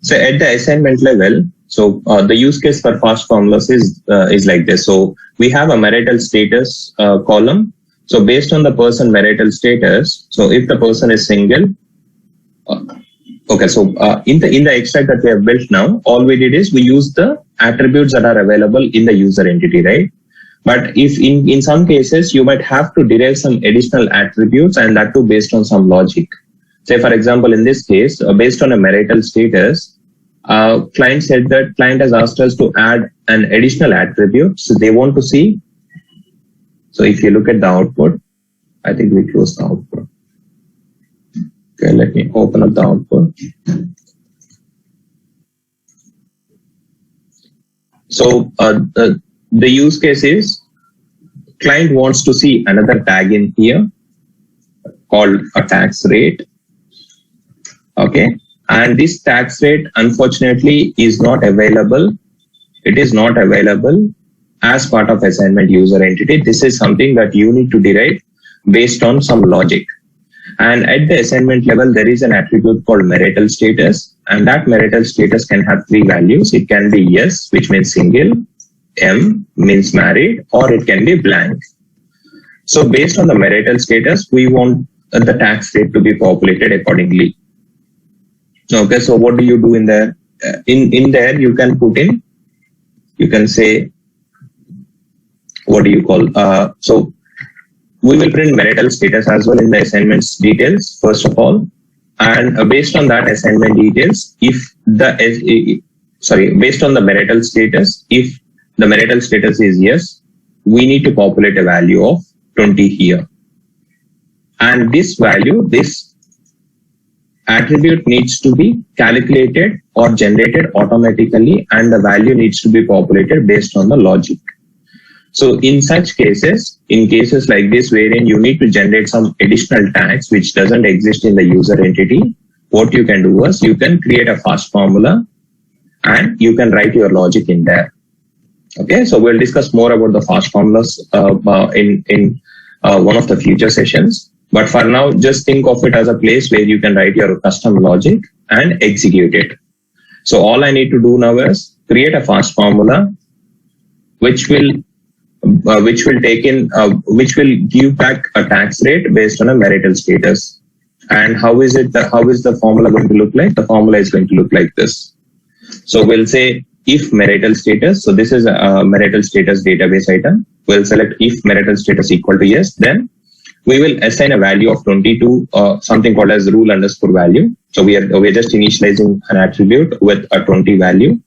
So at the assignment level, so the use case for fast formulas is like this. So we have a marital status column. So based on the person marital status, so if the person is single, okay. So in the extract that we have built now, all we did is we use the attributes that are available in the user entity, right? But if in some cases you might have to derive some additional attributes, and that too based on some logic. Say for example, in this case, based on a marital status, client said that client has asked us to add an additional attribute. So they want to see. So if you look at the output, I think we close the output. Okay, let me open up the output. So the use case is client wants to see another tag in here called a tax rate. Okay. And this tax rate, unfortunately, is not available. It is not available as part of assignment user entity. This is something that you need to derive based on some logic. And at the assignment level, there is an attribute called marital status. And that marital status can have three values. It can be yes, which means single, M means married, or it can be blank. So based on the marital status, we want the tax rate to be populated accordingly. Okay, so what do you do in there? In there, you can put in, you can say, what do you call? So we will print marital status as well in the assignments details, first of all. And based on that assignment details, based on the marital status, if the marital status is yes, we need to populate a value of 20 here. And this value, this attribute needs to be calculated or generated automatically, and the value needs to be populated based on the logic. So in such cases, in cases like this, wherein you need to generate some additional tags which doesn't exist in the user entity, what you can do is you can create a fast formula and you can write your logic in there. Okay, so we'll discuss more about the fast formulas in one of the future sessions. But for now, just think of it as a place where you can write your custom logic and execute it. So all I need to do now is create a fast formula which will give back a tax rate based on a marital status. And how is the formula going to look like? The formula is going to look like this. So we'll say if marital status. So this is a marital status database item. We'll select if marital status equal to yes, then we will assign a value of 22, something called as rule underscore value. So we are just initializing an attribute with a 20 value.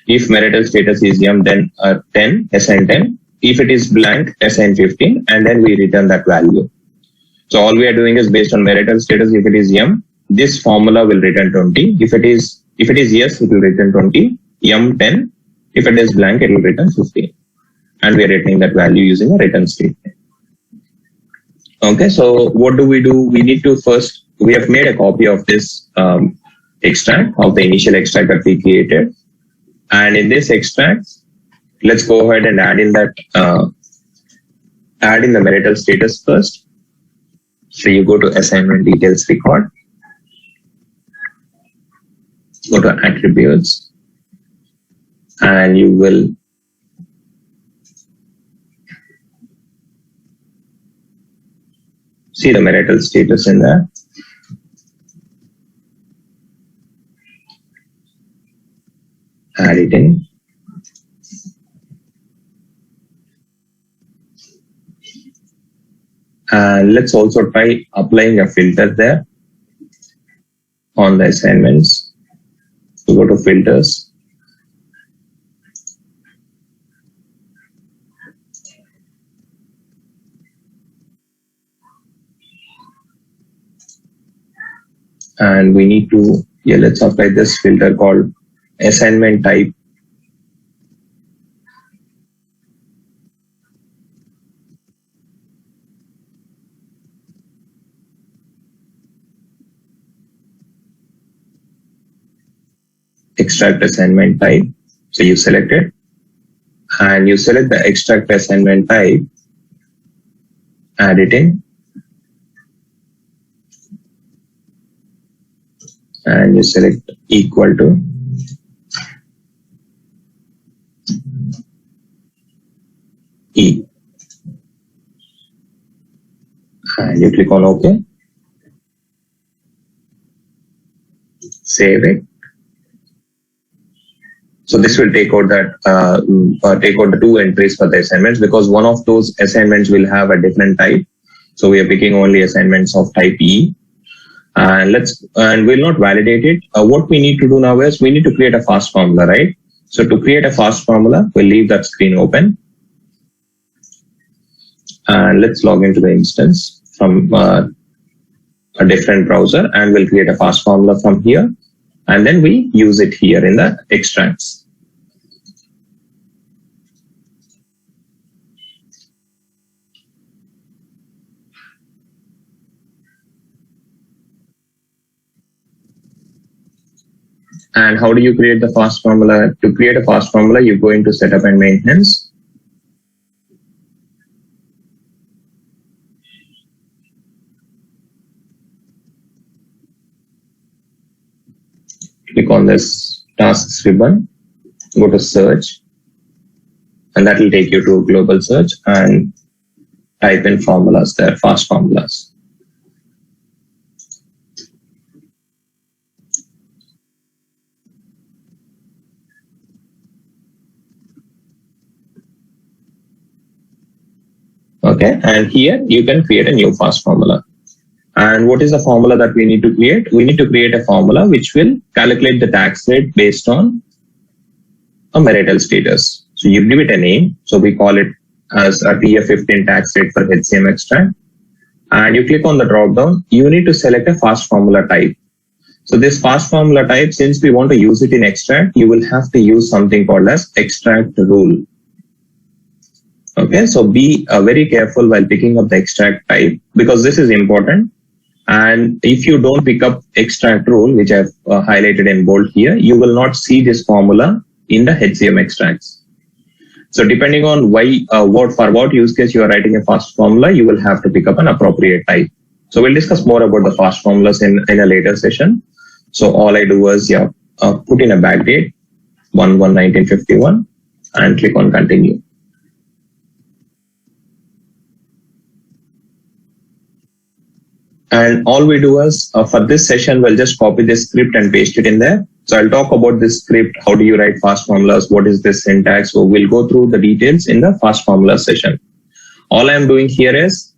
If marital status is yum, then 10, assign 10. If it is blank, assign 15, and then we return that value. So all we are doing is based on marital status, if it is yum, this formula will return 20. If it is yes, it will return 20. M10. If it is blank, it will return 15. And we are returning that value using a return statement. Okay, so what do? We need to first, we have made a copy of this extract, of the initial extract that we created. And in this extract, let's go ahead and add in that, add in the marital status first. So you go to assignment details record, go to attributes, and you will see the marital status in there. Add it in. And let's also try applying a filter there on the assignments. So go to filters. And we need to, let's apply this filter called assignment type. Extract assignment type. So you select it and you select the extract assignment type, add it in, and you select equal to E, and you click on OK. Save it. So this will take out that take out the two entries for the assignments, because one of those assignments will have a different type. So we are picking only assignments of type E, and we'll not validate it. What we need to do now is we need to create a fast formula, right? So to create a fast formula, we'll leave that screen open, and let's log into the instance from a different browser, and we'll create a fast formula from here. And then we use it here in the extracts. And how do you create the fast formula? To create a fast formula, you go into setup and maintenance. Click on this tasks ribbon, go to search, and that will take you to global search, and type in formulas there, fast formulas. Okay, and here you can create a new fast formula. And what is the formula that we need to create? We need to create a formula which will calculate the tax rate based on a marital status. So you give it a name. So we call it as a TF15 tax rate for HCM extract. And you click on the drop down. You need to select a fast formula type. So this fast formula type, since we want to use it in extract, you will have to use something called as extract rule. Okay, so be very careful while picking up the extract type, because this is important. And if you don't pick up extract rule, which I've highlighted in bold here, you will not see this formula in the HCM extracts. So depending on for what use case you are writing a fast formula, you will have to pick up an appropriate type. So we'll discuss more about the fast formulas in a later session. So all I do is put in a backdate 1/1/1951 and click on continue. And all we do is for this session, we'll just copy this script and paste it in there. So I'll talk about this script. How do you write fast formulas? What is this syntax? So we'll go through the details in the fast formula session. All I'm doing here is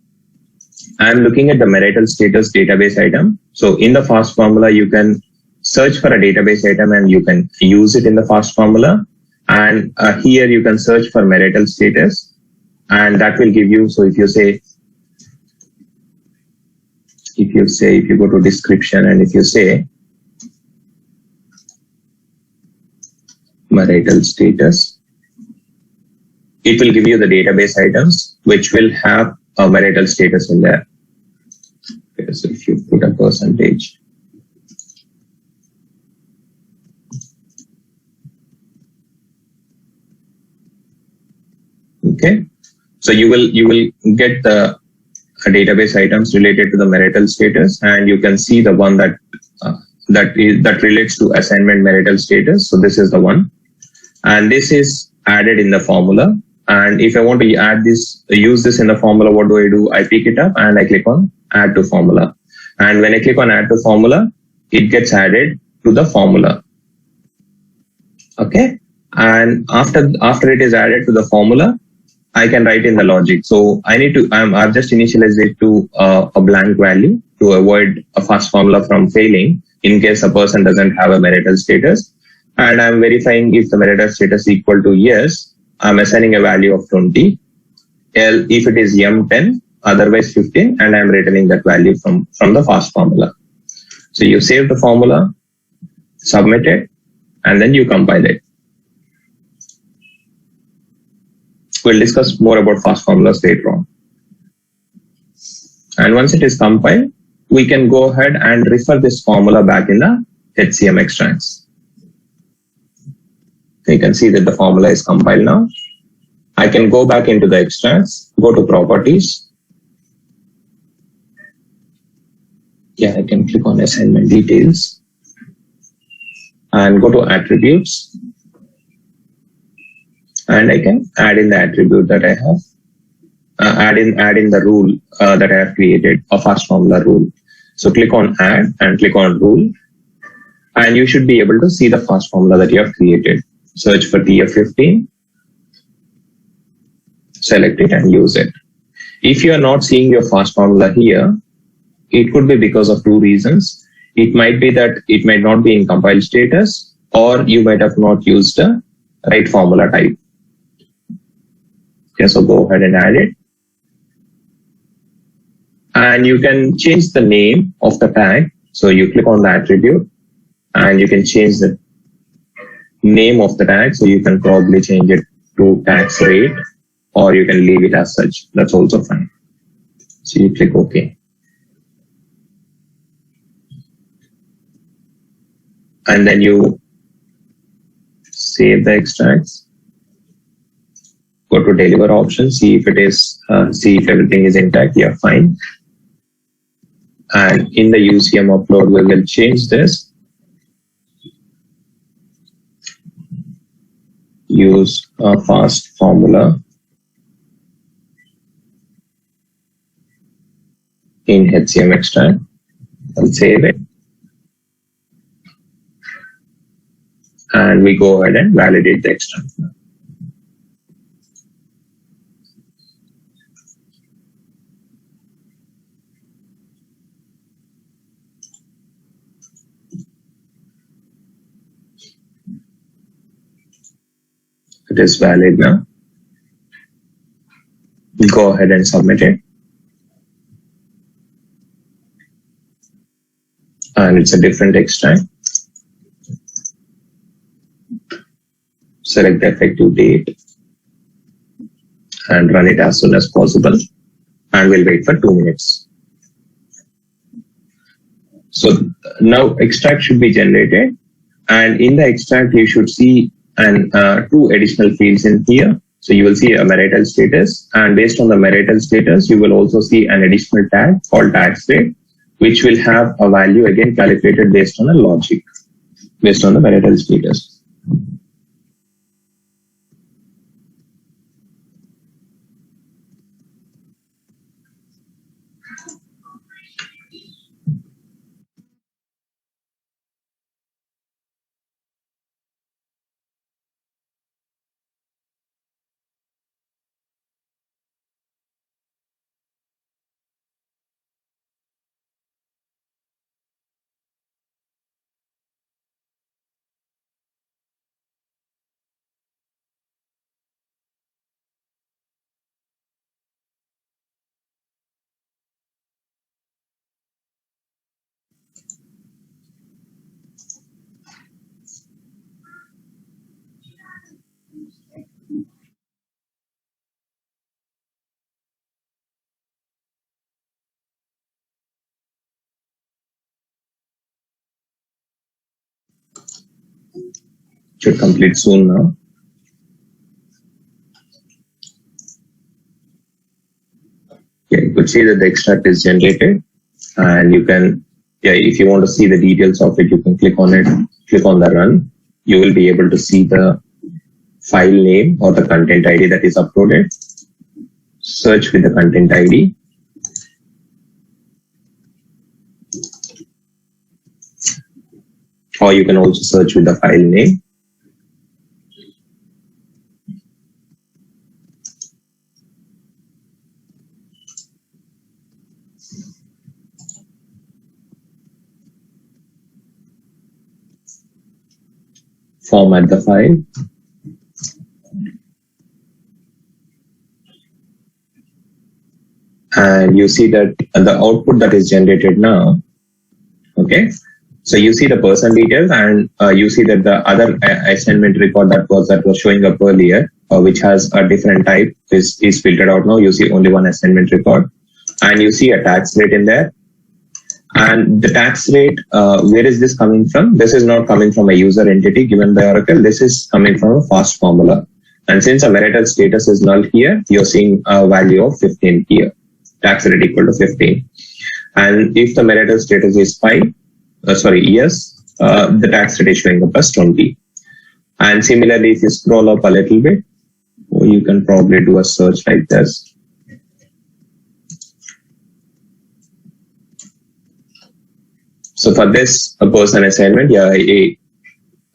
I'm looking at the marital status database item. So in the fast formula, you can search for a database item and you can use it in the fast formula. And here you can search for marital status, and that will give you, so if you say if you go to description and if you say marital status, it will give you the database items which will have a marital status in there. Okay, so if you put a percentage, okay, so you will get the database items related to the marital status, and you can see the one that relates to assignment marital status. So this is the one, and this is added in the formula. And if I want to add this, use this in the formula, what do? I pick it up and I click on add to formula. And when I click on add to formula, it gets added to the formula. Okay. And after it is added to the formula, I can write in the logic. So I've just initialized it to a blank value to avoid a fast formula from failing in case a person doesn't have a marital status. And I'm verifying if the marital status is equal to yes. I'm assigning a value of 20. If it is M10, otherwise 15, and I'm returning that value from the fast formula. So you save the formula, submit it, and then you compile it. We'll discuss more about fast formulas later on. And once it is compiled, we can go ahead and refer this formula back in the HCM extracts. You can see that the formula is compiled now. I can go back into the extracts, go to properties. Yeah, I can click on assignment details and go to attributes. And I can add in the attribute that I have, add in the rule that I have created, a fast formula rule. So click on add and click on rule, and you should be able to see the fast formula that you have created. Search for TF15, select it and use it. If you are not seeing your fast formula here, it could be because of two reasons. It might be that it might not be in compiled status, or you might have not used the right formula type. Okay, so go ahead and add it. And you can change the name of the tag. So you click on the attribute and you can change the name of the tag. So you can probably change it to tax rate, or you can leave it as such. That's also fine. So you click OK. And then you save the extracts. Go to deliver option, see if everything is intact. Yeah, fine. And in the UCM upload, we will change this. Use a fast formula in HCM extract. I'll save it. And we go ahead and validate the extract. It is valid now. Go ahead and submit it. And it's a different extract. Select the effective date and run it as soon as possible. And we'll wait for 2 minutes. So now extract should be generated. And in the extract, you should see two additional fields in here. So you will see a marital status, and based on the marital status, you will also see an additional tag called tax rate, which will have a value again calculated based on a logic, based on the marital status. Should complete soon now. Okay, you could see that the extract is generated, and you can, if you want to see the details of it, you can click on it, click on the run. You will be able to see the file name or the content ID that is uploaded. Search with the content ID. Or you can also search with the file name. Format the file. And you see that the output that is generated now, okay? So you see the person details, and you see that the other assignment record that was showing up earlier, which has a different type, is filtered out now. You see only one assignment record, and you see a tax rate in there. And the tax rate, where is this coming from? This is not coming from a user entity given by Oracle. This is coming from a fast formula. And since a marital status is null here, you're seeing a value of 15 here. Tax rate equal to 15. And if the marital status is yes, the tax rate is showing up as 20. And similarly, if you scroll up a little bit, you can probably do a search like this. So for this person assignment,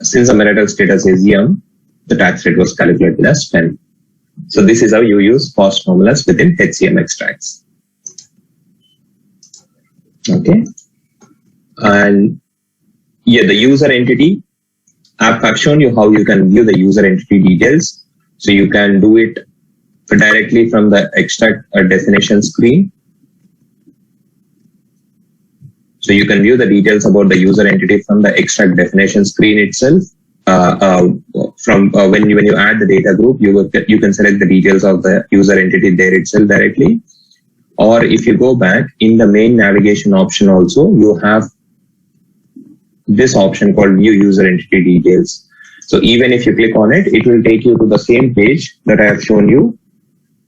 since the marital status is young, the tax rate was calculated as 10. So this is how you use fast formulas within HCM extracts. Okay. And the user entity, I've shown you how you can view the user entity details. So you can do it directly from the extract definition screen. So you can view the details about the user entity from the extract definition screen itself. When you add the data group, you can select the details of the user entity there itself directly. Or if you go back in the main navigation option also, you have this option called View User Entity Details. So even if you click on it, it will take you to the same page that I have shown you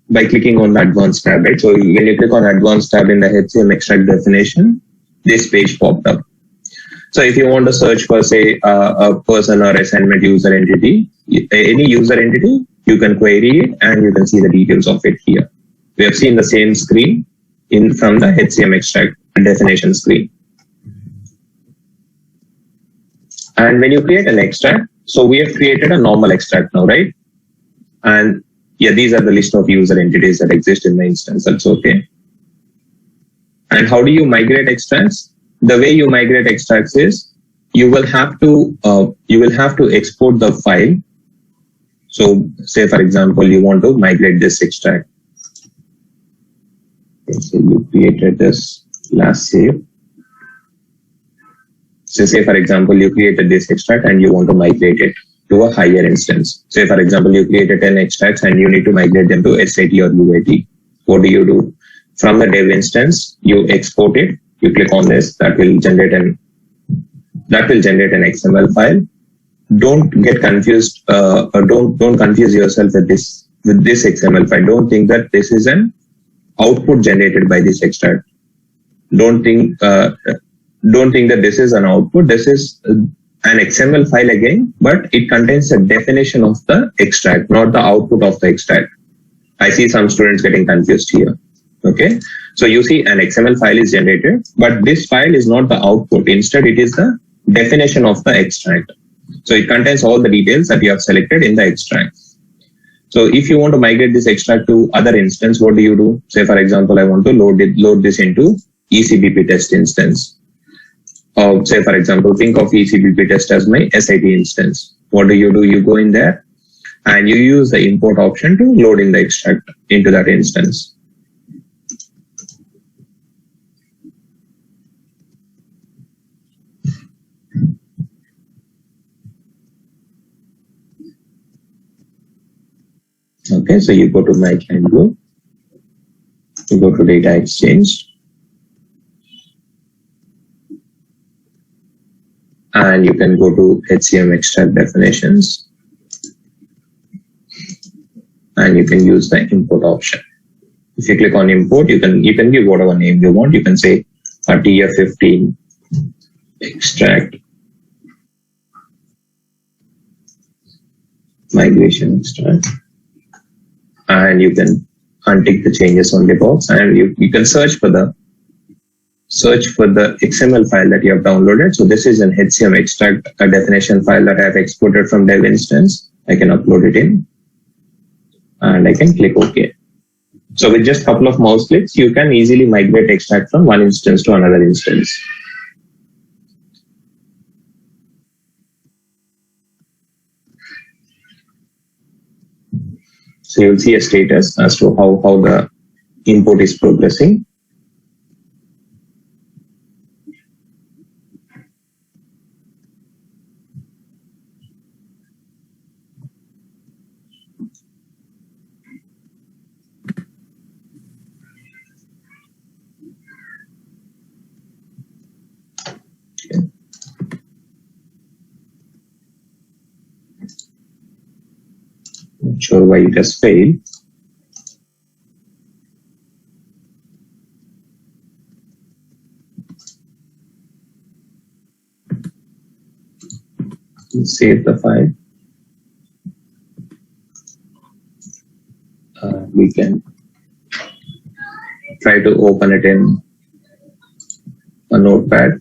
by clicking on the Advanced tab. Right? So when you click on Advanced tab in the HCM extract definition, this page popped up. So if you want to search for, say, a person or assignment user entity, any user entity, you can query it and you can see the details of it here. We have seen the same screen from the HCM extract definition screen. And when you create an extract, so we have created a normal extract now, right? And these are the list of user entities that exist in the instance. That's okay. And how do you migrate extracts? The way you migrate extracts is you will have to export the file. So say, for example, you want to migrate this extract. Okay, so you created this last save. So say, for example, you created this extract and you want to migrate it to a higher instance. Say, for example, you created 10 extracts and you need to migrate them to SAT or UAT. What do? From the dev instance, you export it. You click on this. That will generate an XML file. Don't get confused. Don't confuse yourself with this XML file. Don't think that this is an output generated by this extract. Don't think that this is an output. This is an XML file again, but it contains a definition of the extract, not the output of the extract. I see some students getting confused here. Okay, so you see an XML file is generated, but this file is not the output. Instead, it is the definition of the extract. So it contains all the details that you have selected in the extract. So if you want to migrate this extract to other instance, what do? Say, for example, I want to load this into ECBP test instance. Or say, for example, think of ECBP test as my SAT instance. What do? You go in there and you use the import option to load in the extract into that instance. Okay, so you go to My Client Group, you go to Data Exchange. and you can go to HCM extract definitions, and you can use the import option. If you click on import, you can give whatever name you want. You can say TF15 extract migration extract, and you can untick the changes on the box, and you can search for the XML file that you have downloaded. So this is an HCM extract definition file that I have exported from dev instance. I can upload it in, and I can click OK. So with just a couple of mouse clicks, you can easily migrate extract from one instance to another instance. So you'll see a status as to how the import is progressing. Not sure why it has failed. Save the file. We can try to open it in a notepad.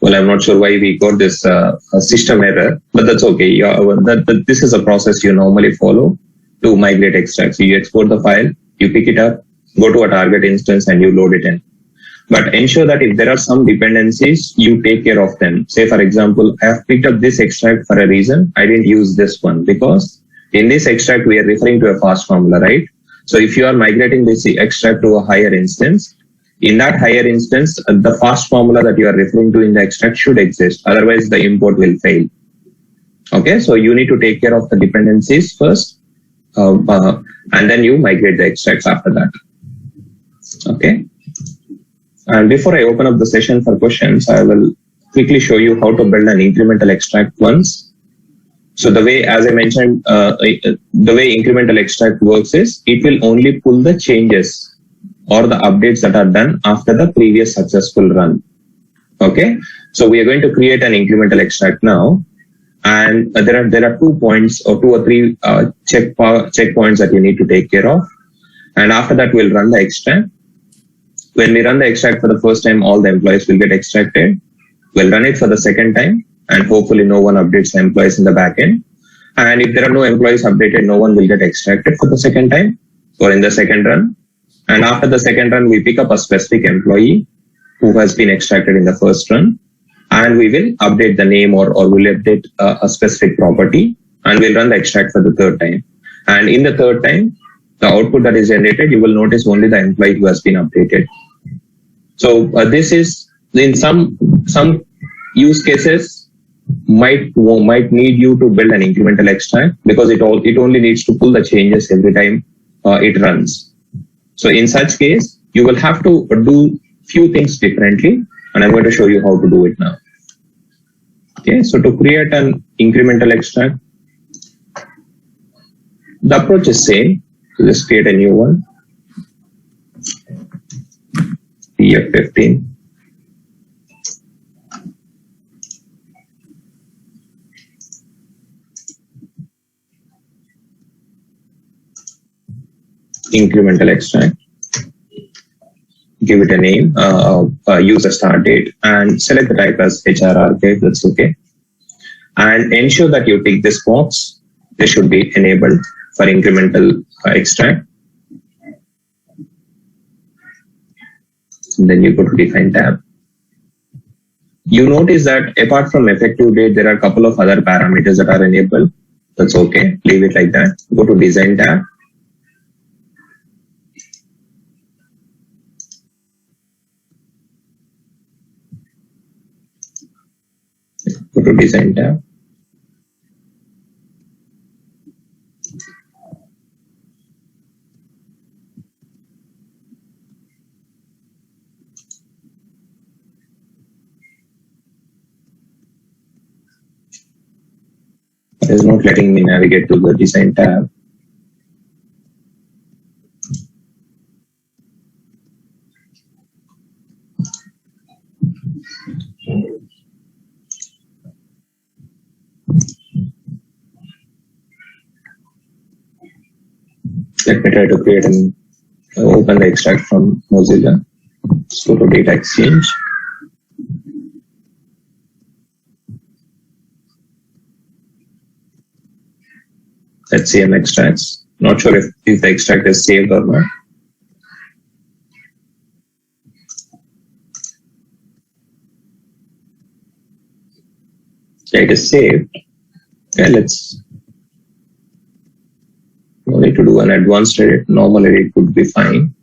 Well, I'm not sure why we got this system error, but that's okay. This is a process you normally follow to migrate extract. So you export the file, you pick it up, go to a target instance, and you load it in. But ensure that if there are some dependencies, you take care of them. Say, for example, I have picked up this extract for a reason. I didn't use this one because in this extract, we are referring to a fast formula, right? So if you are migrating this extract to a higher instance, in that higher instance, the fast formula that you are referring to in the extract should exist. Otherwise, the import will fail. Okay, so you need to take care of the dependencies first, and then you migrate the extracts after that. Okay. And before I open up the session for questions, I will quickly show you how to build an incremental extract once. So the way, as I mentioned, the way incremental extract works is it will only pull the changes or the updates that are done after the previous successful run. Okay, so we are going to create an incremental extract now, and there are 2 points or 2 or 3 checkpoints that you need to take care of, and after that we'll run the extract. When we run the extract for the first time, all the employees will get extracted. We'll run it for the second time, and hopefully no one updates the employees in the backend. And if there are no employees updated, no one will get extracted for the second time or in the second run. And after the second run, we pick up a specific employee who has been extracted in the first run, and we will update the name or we'll update a specific property, and we'll run the extract for the third time. And in the third time, the output that is generated, you will notice only the employee who has been updated. So this is in some use cases might need you to build an incremental extract because it only needs to pull the changes every time it runs. So in such case, you will have to do few things differently, and I'm going to show you how to do it now. Okay, so to create an incremental extract, the approach is same. So just create a new one. TF15. Incremental extract. Give it a name, use a start date, and select the type as HRR. Okay, that's okay. And ensure that you tick this box. This should be enabled for incremental extract. And then you go to define tab. You notice that apart from effective date, there are a couple of other parameters that are enabled. That's okay. Leave it like that. Go to Design tab. Go to Design tab. It is not letting me navigate to the Design tab. Let me try to create and open the extract from Mozilla. Let's go to Data Exchange. HCM extracts. Not sure if the extract is saved or not. It is saved. Okay, let's. No need to do an advanced edit. Normal edit would be fine.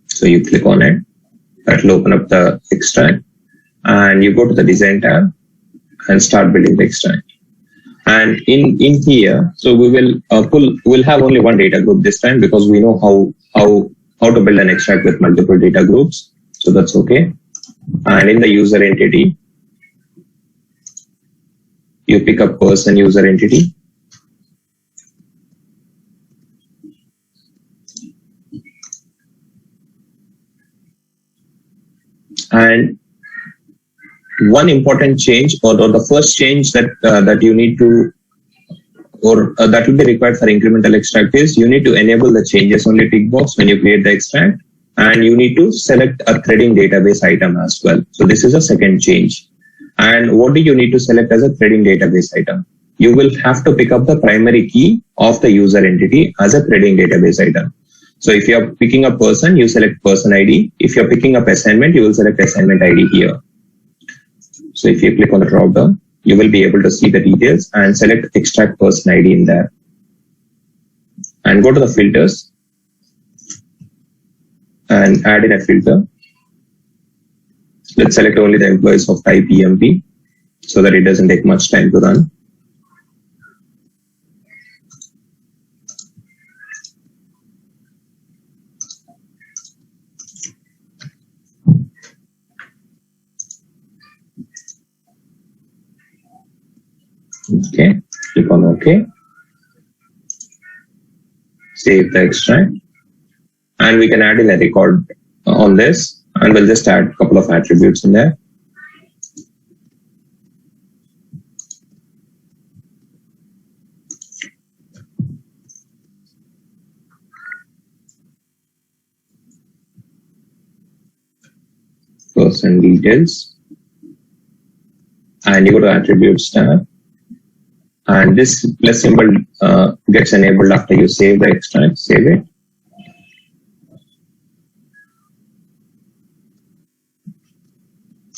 So you click on it, that will open up the extract, and you go to the Design tab and start building the extract. And in here, so we'll have only one data group this time because we know how to build an extract with multiple data groups. So that's okay. And in the user entity, you pick up person user entity. And one important change, or the first change that you need to, or that will be required for incremental extract is you need to enable the changes only tick box when you create the extract, and you need to select a threading database item as well. So this is a second change. And what do you need to select as a threading database item? You will have to pick up the primary key of the user entity as a threading database item. So if you are picking a person, you select person ID. If you're picking up assignment, you will select assignment ID here. So if you click on the drop down, you will be able to see the details and select extract person ID in there. And go to the filters and add in a filter. Let's select only the employees of type EMP so that it doesn't take much time to run. Okay, click on OK. Save the extract. And we can add in a record on this, and we'll just add a couple of attributes in there. Person details. And you go to attributes tab. And this plus symbol gets enabled after you save the extract. Save it.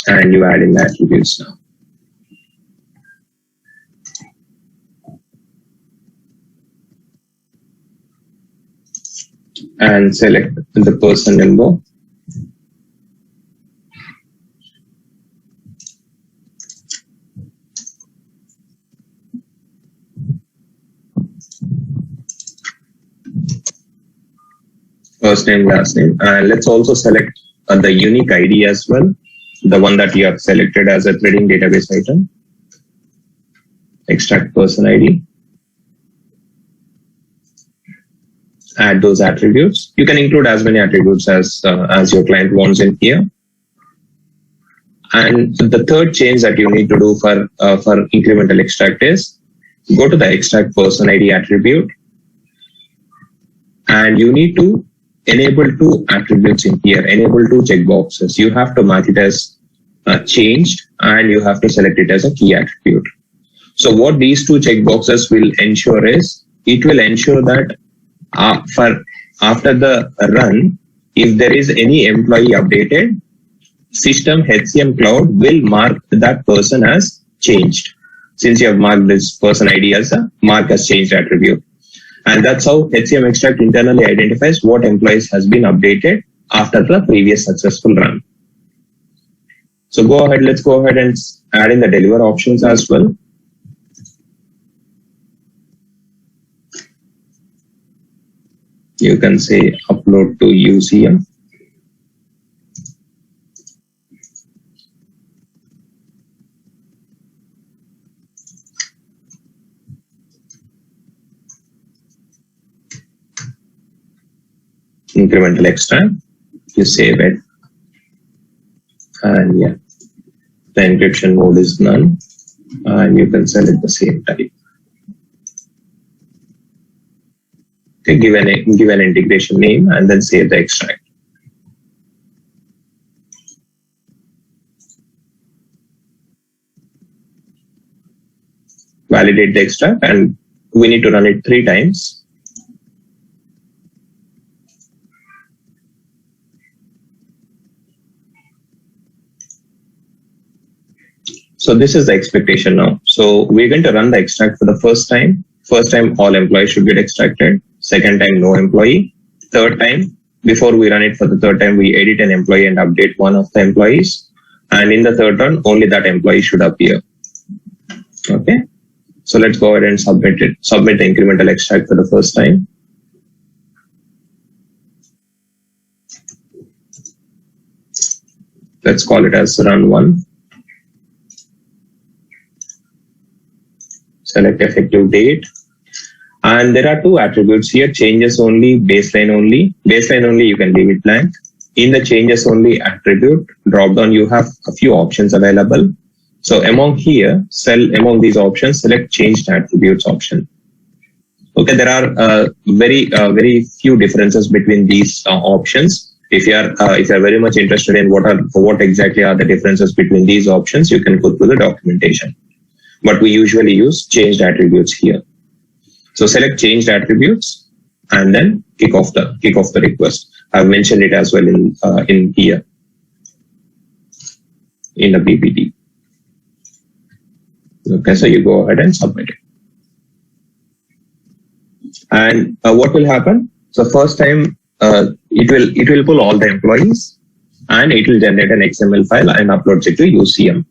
And you add in the attributes now. And select the person info. First name, last name. And let's also select the unique ID as well. The one that you have selected as a threading database item. Extract person ID. Add those attributes. You can include as many attributes as your client wants in here. And the third change that you need to do for incremental extract is go to the extract person ID attribute, and you need to enable two attributes in here. Enable two checkboxes. You have to mark it as changed, and you have to select it as a key attribute. So what these two checkboxes will ensure is, it will ensure that after the run, if there is any employee updated, system HCM Cloud will mark that person as changed, since you have marked this person ID as a mark as changed attribute. And that's how HCM Extract internally identifies what employees has been updated after the previous successful run. So let's go ahead and add in the deliver options as well. You can say upload to UCM. Incremental extract, you save it, and yeah, the encryption mode is none, and you can sell it the same type. Okay, give an integration name and then save the extract. Validate the extract, and we need to run it 3 times. So this is the expectation now. So we're going to run the extract for the first time. First time, all employees should get extracted. Second time, no employee. Third time, before we run it for the third time, we edit an employee and update one of the employees. And in the third run, only that employee should appear. Okay. So let's go ahead and submit it. Submit the incremental extract for the first time. Let's call it as run 1. Select effective date. And there are 2 attributes here, changes only, baseline only. Baseline only, you can leave it blank. In the changes only attribute drop down, you have a few options available. So among these options, select changed attributes option. Okay, there are very few differences between these options. If you are very much interested in what exactly are the differences between these options, you can go through the documentation. But we usually use changed attributes here. So select changed attributes and then kick off the request. I've mentioned it as well in here in the PPT. Okay, so you go ahead and submit it. And what will happen? So first time it will pull all the employees and it will generate an XML file and uploads it to UCM.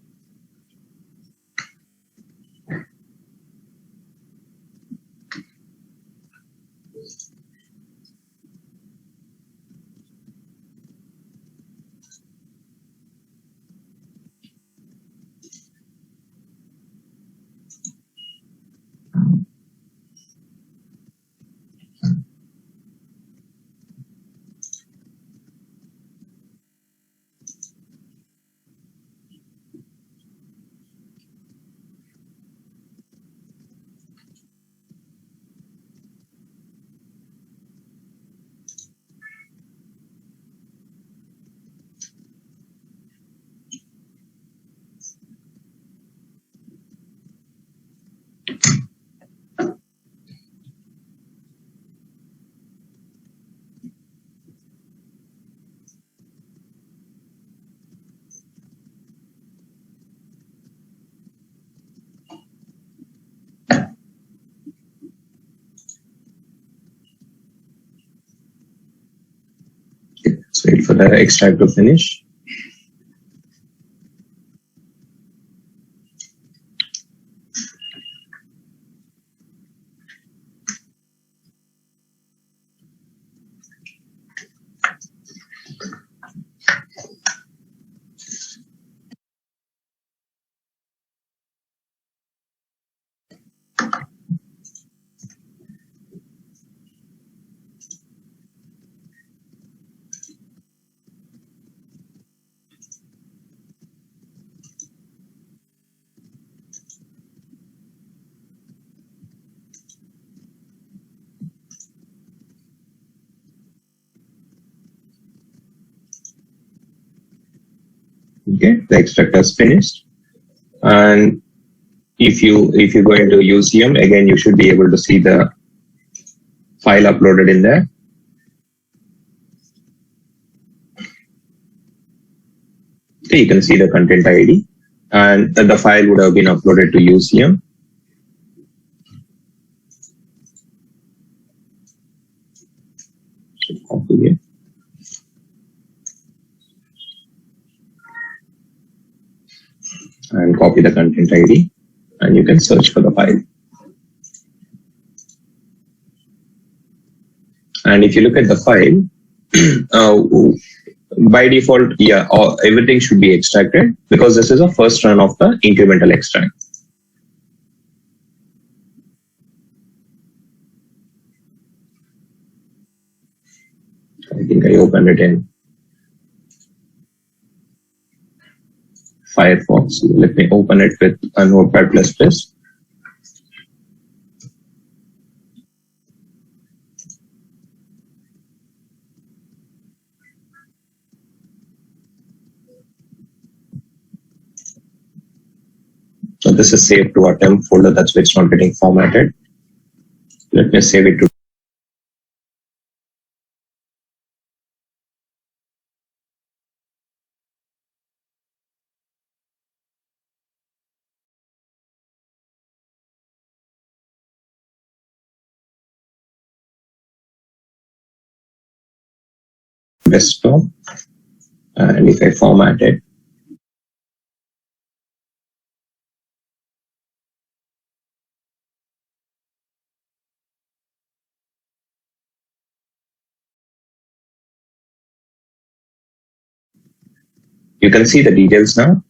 Let's wait for the extract to finish. Okay, the extract has finished, and if you go into UCM, again you should be able to see the file uploaded in there. Okay, you can see the content ID, and the file would have been uploaded to UCM. Copy it. And copy the content ID, and you can search for the file. And if you look at the file, by default, yeah, everything should be extracted because this is a first run of the incremental extract. I think I opened it in Firefox. Let me open it with a Notepad++. So this is saved to a temp folder, that's why it's not getting formatted. Let me save it to desktop, and if I format it, you can see the details now.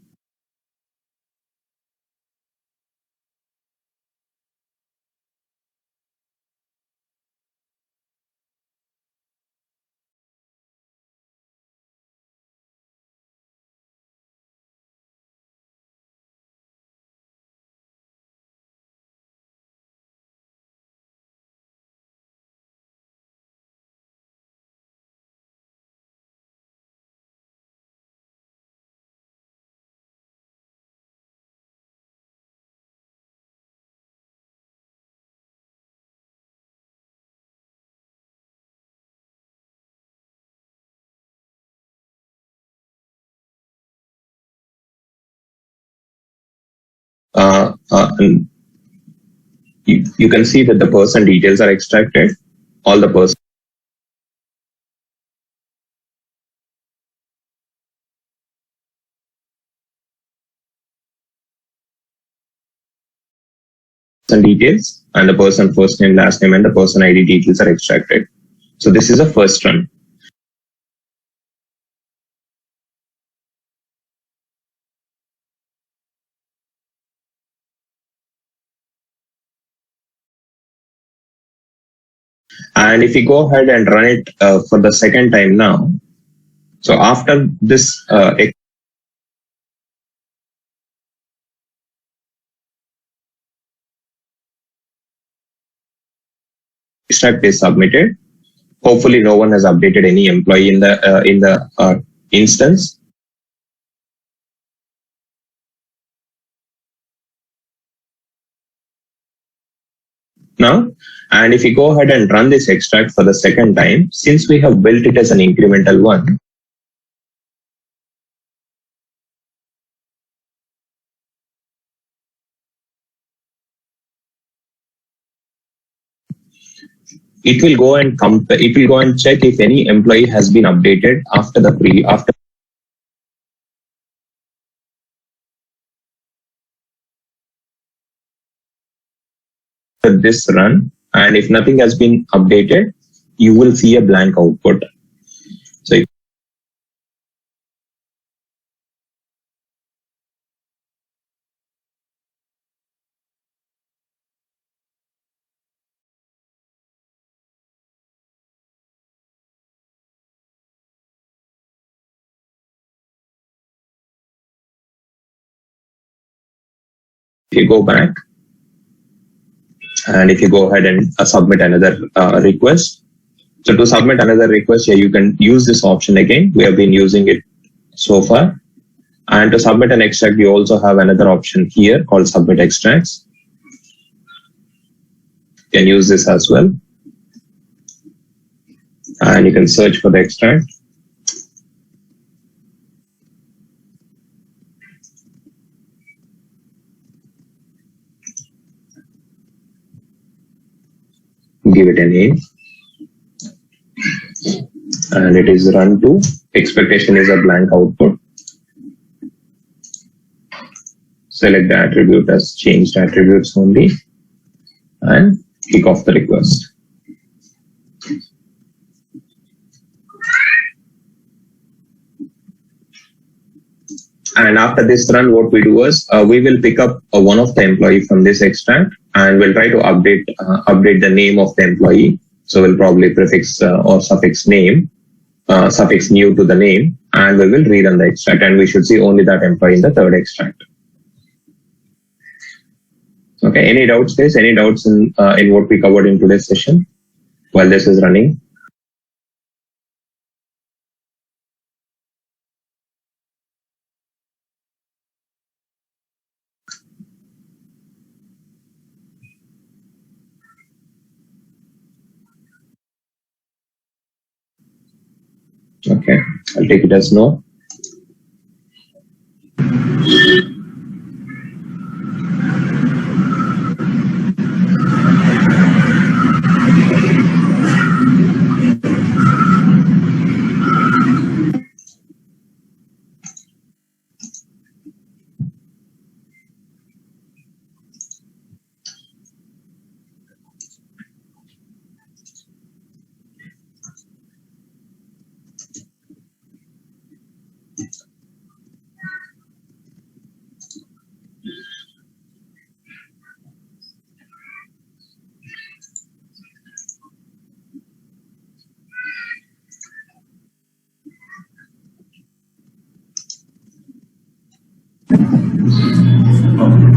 And you can see that the person details are extracted, all the person details and the person first name, last name, and the person ID details are extracted. So this is a first run. And if you go ahead and run it for the second time now, so after this extract is submitted, hopefully no one has updated any employee in the instance. Now, and if you go ahead and run this extract for the second time, since we have built it as an incremental one, it will go and check if any employee has been updated after this run, and if nothing has been updated, you will see a blank output. So if you go back, and if you go ahead and submit another request. So to submit another request, here you can use this option again. We have been using it so far. And to submit an extract, you also have another option here called submit extracts. You can use this as well. And you can search for the extract. Give it a name. And it is run to. Expectation is a blank output. Select the attribute as changed attributes only and kick off the request. And after this run, what we do is we will pick up one of the employee from this extract and we'll try to update the name of the employee. So we'll probably prefix or suffix name, suffix new to the name, and we will rerun the extract, and we should see only that employee in the third extract. Okay, any doubts, guys? Any doubts in what we covered in today's session while this is running? Okay, I'll take it as no.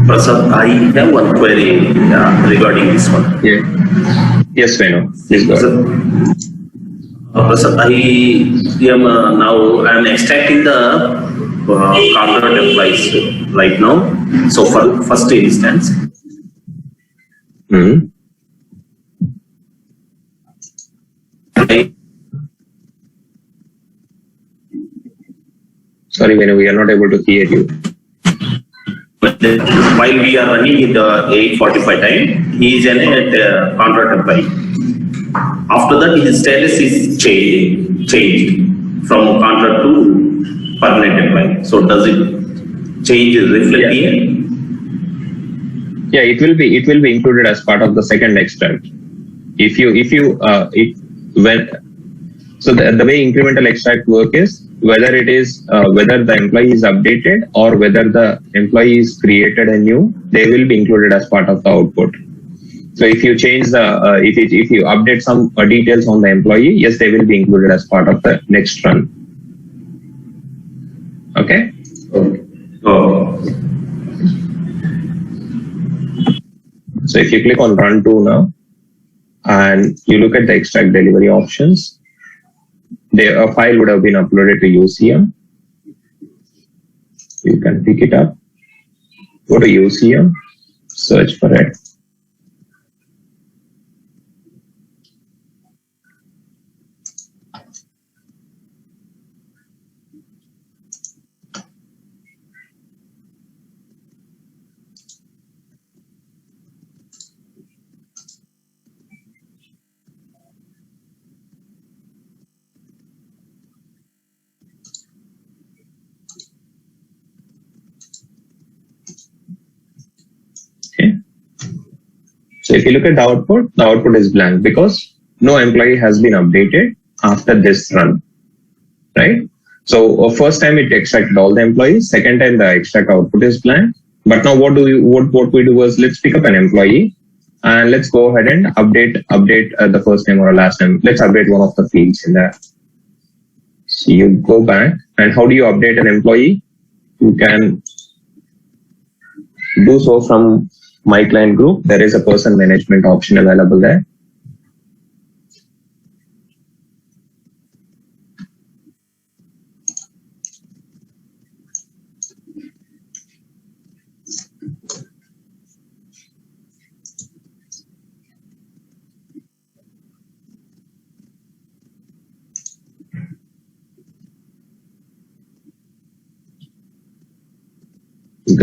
Prasad, I have one query regarding this one. Yeah. Yes, Venu. Please go ahead. Prasad, I am now I am extracting the contract employees right now. So for first instance. Mm-hmm. Sorry, Venu, we are not able to hear you. But while we are running in the 8:45 time, he is a contract employee. After that, his status is changed from contract to permanent employee. So does it change reflect here? Yeah, it will be included as part of the second extract. So the way incremental extract work is whether it is whether the employee is updated or whether the employee is created anew, they will be included as part of the output. So if you change the if you update some details on the employee, yes, they will be included as part of the next run. Okay. Oh. So if you click on run 2 now and you look at the extract delivery options, a file would have been uploaded to UCM. You can pick it up, go to UCM, search for it. So if you look at the output is blank because no employee has been updated after this run, right? So first time it extracted all the employees, second time the extract output is blank. But now what we do is let's pick up an employee and let's go ahead and update the first name or last name. Let's update one of the fields in there. So you go back, and how do you update an employee? You can do so from My Client Group. There is a person management option available there.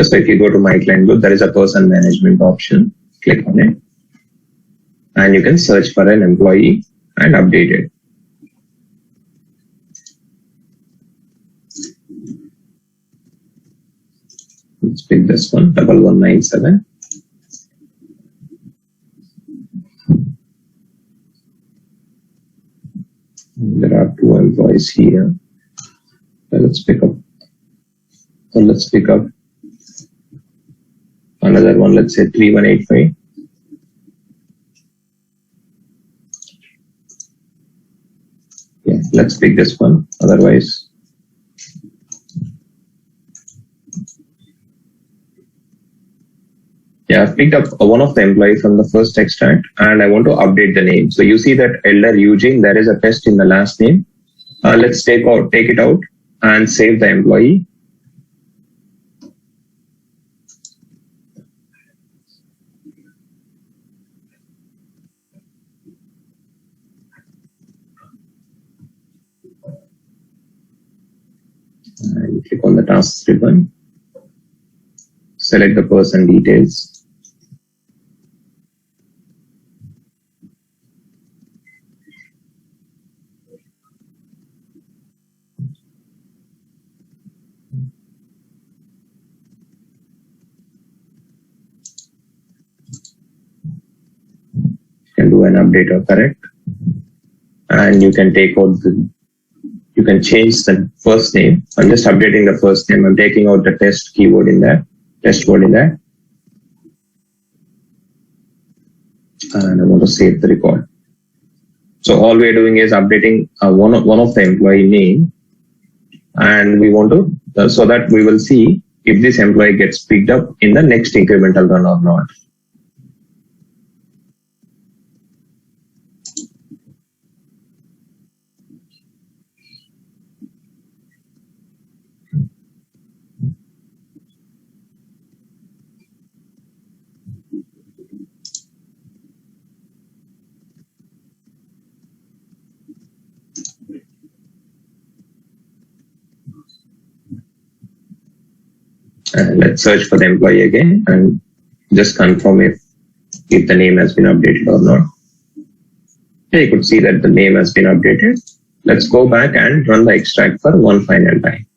So if you go to My Client Group, there is a person management option. Click on it. And you can search for an employee and update it. Let's pick this one, 1197. There are 2 employees here. So let's pick up. So let's pick up another one. Let's say 3185. Yeah, let's pick this one. Otherwise, yeah, I've picked up one of the employees from the first extract and I want to update the name. So you see that Elder Eugene, there is a test in the last name. Let's take it out and save the employee. And click on the task ribbon. Select the person details. Can do an update or correct, and you can take out you can change the first name. I'm just updating the first name. I'm taking out the test keyword in there, test word in there, and I want to save the record. So all we're doing is updating one of the employee name, and we want to so that we will see if this employee gets picked up in the next incremental run or not. And let's search for the employee again and just confirm if the name has been updated or not. Here you could see that the name has been updated. Let's go back and run the extract for one final time.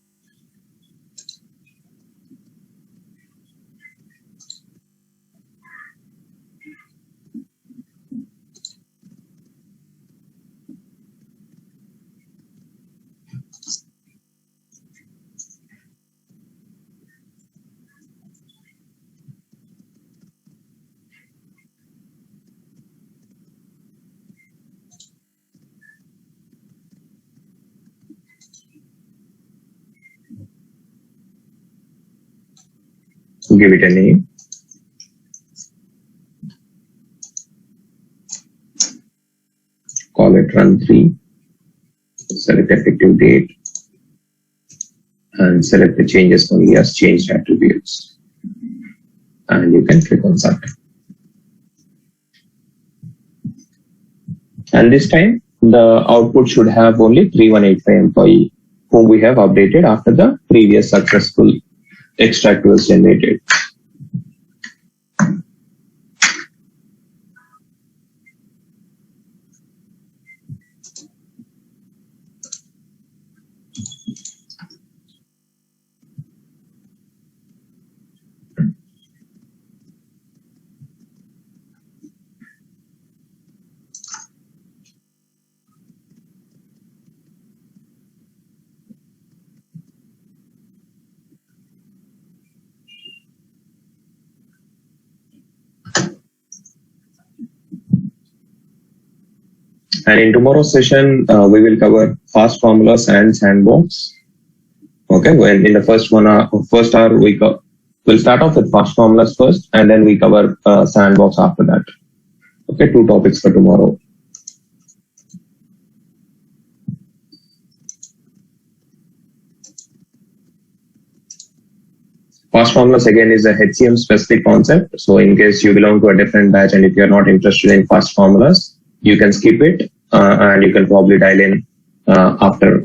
Give it a name. Call it run 3. Select effective date and select the changes only as changed attributes. And you can click on submit. And this time the output should have only 3185 employee whom we have updated after the previous successful extract was generated. And in tomorrow's session, we will cover fast formulas and sandbox. Okay, when in the first hour, we'll start off with fast formulas first, and then we cover sandbox after that. Okay, 2 topics for tomorrow. Fast formulas again is a HCM specific concept. So in case you belong to a different batch and if you're not interested in fast formulas, you can skip it and you can probably dial in after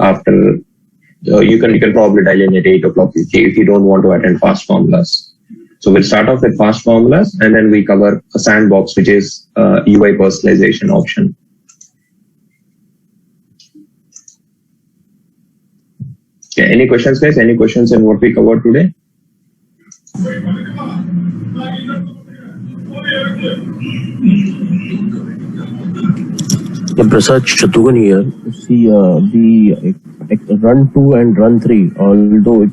you can probably dial in at 8 o'clock if you don't want to attend fast formulas. So we'll start off with fast formulas, and then we cover a sandbox, which is UI personalization option. Okay, any questions, guys? Any questions in what we covered today? Yeah, Prasad Shatrughan here. See, the run 2 and run 3, although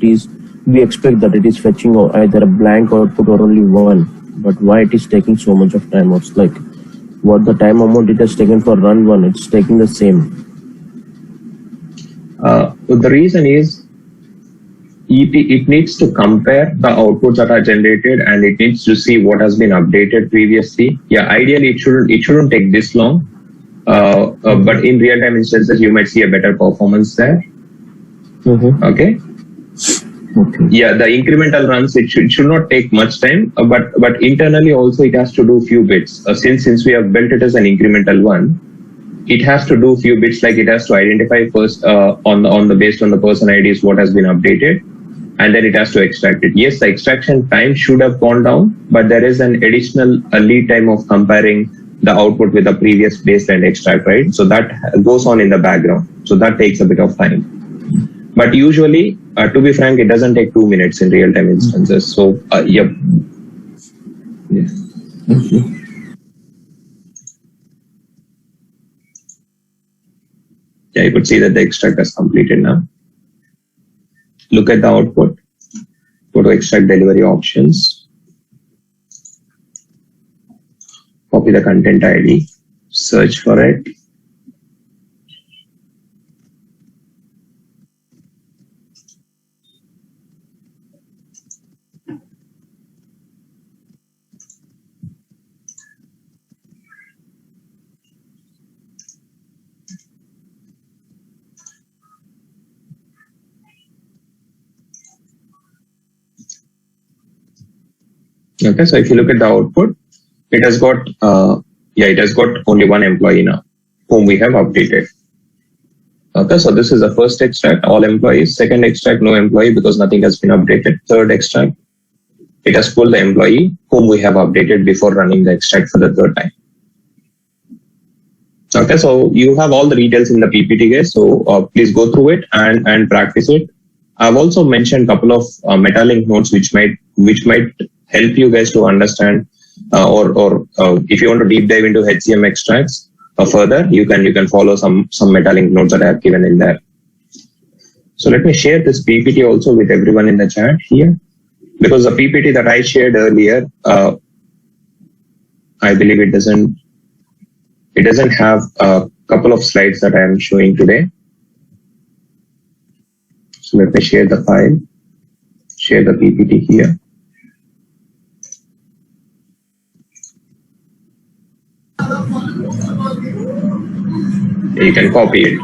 we expect that it is fetching either a blank output or only one, but why it is taking so much of time? It's like what the time amount it has taken for run 1, it's taking the same. The reason is it needs to compare the outputs that are generated, and it needs to see what has been updated previously. Yeah, ideally it shouldn't take this long. But in real-time instances, you might see a better performance there. Okay. Yeah, the incremental runs, it should not take much time, but internally also it has to do few bits. Since we have built it as an incremental one, it has to do few bits, like it has to identify first based on the person IDs what has been updated, and then it has to extract it. Yes, the extraction time should have gone down, but there is an additional lead time of comparing the output with the previous baseline extract, right? So that goes on in the background. So that takes a bit of time. But usually, to be frank, it doesn't take 2 minutes in real-time instances. So, yep. Yeah. Thank you. Yeah, you could see that the extract is completed now. Look at the output. Go to extract delivery options. Copy the content ID, search for it. Okay, so if you look at the output, it has got only one employee now, whom we have updated. Okay, so this is the first extract, all employees. Second extract, no employee because nothing has been updated. Third extract, it has pulled the employee whom we have updated before running the extract for the third time. Okay, so you have all the details in the PPT, guys. So please go through it and practice it. I've also mentioned a couple of meta-link notes which might help you guys to understand. Or if you want to deep dive into HCM extracts further, you can follow some meta-link notes that I have given in there. So let me share this PPT also with everyone in the chat here, because the PPT that I shared earlier, I believe it doesn't have a couple of slides that I am showing today. So let me share the file, share the PPT here. You can copy it.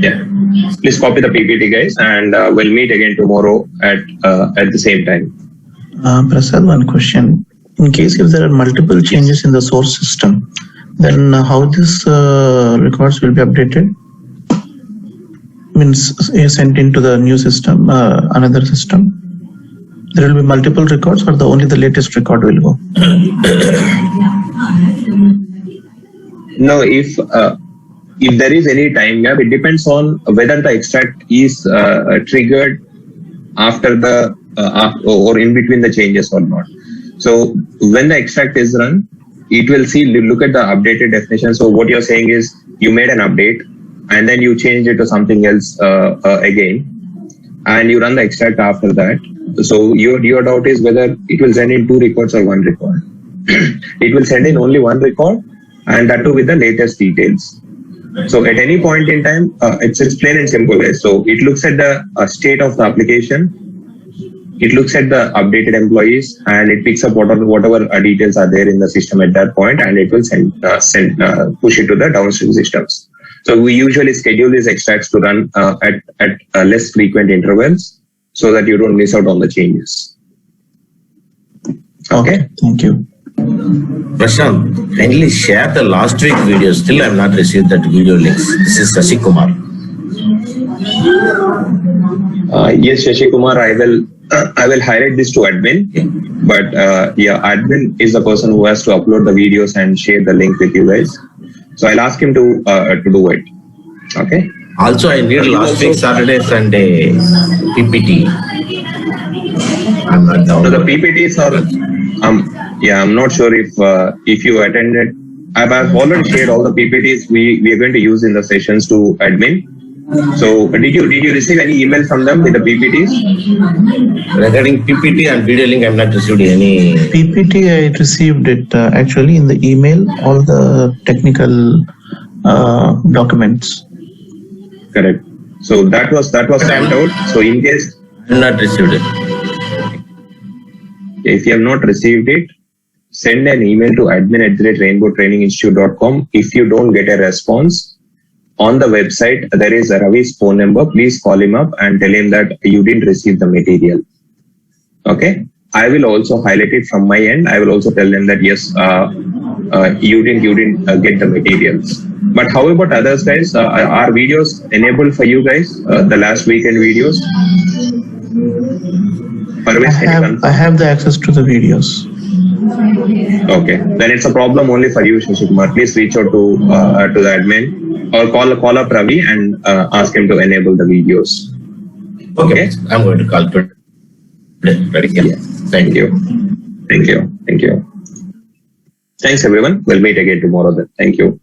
Yeah, please copy the PPT, guys, and we'll meet again tomorrow at the same time. Prasad, one question. In case if there are multiple changes in the source system, then how this records will be updated? Means sent into the new system, another system. There will be multiple records, or only the latest record will go? No, if there is any time gap, it depends on whether the extract is triggered after the or in between the changes or not. So when the extract is run, it will look at the updated definition. So what you're saying is you made an update and then you change it to something else again, and you run the extract after that. So your doubt is whether it will send in 2 records or 1 record. It will send in only 1 record, and that too with the latest details. So at any point in time, it's plain and simple. So it looks at the state of the application, it looks at the updated employees, and it picks up whatever details are there in the system at that point, and it will push it to the downstream systems. So we usually schedule these extracts to run at less frequent intervals, so that you don't miss out on the changes. Okay. Thank you. Prashant, kindly share the last week video. Still, I have not received that video links. This is Shashi Kumar. Yes, Shashi Kumar, I will highlight this to admin. But yeah, admin is the person who has to upload the videos and share the link with you guys. So I'll ask him to do it. Okay. Also, I need last week Saturday, Sunday PPT. I'm not down. So the PPTs are, yeah, I'm not sure if you attended. I've already shared all the PPTs we are going to use in the sessions to admin. So did you receive any email from them with the PPTs? Regarding PPT and video link, I'm not received any. PPT, I received it actually in the email, all the technical documents. Correct. So that was sent out. So in case I'm not received it. if you have not received it, send an email to admin@rainbowtraininginstitute.com. If you don't get a response, on the website, there is a Ravi's phone number. Please call him up and tell him that you didn't receive the material. Okay. I will also highlight it from my end. I will also tell them that yes, you didn't get the materials. But how about others, guys? Are videos enabled for you guys? The last weekend videos? I have the access to the videos. Okay, then it's a problem only for you, Shashi Kumar. Please reach out to the admin or call up Ravi and ask him to enable the videos. Okay, I'm going to call today. Very good. Yeah. Thank you. Thanks everyone. We'll meet again tomorrow then. Thank you.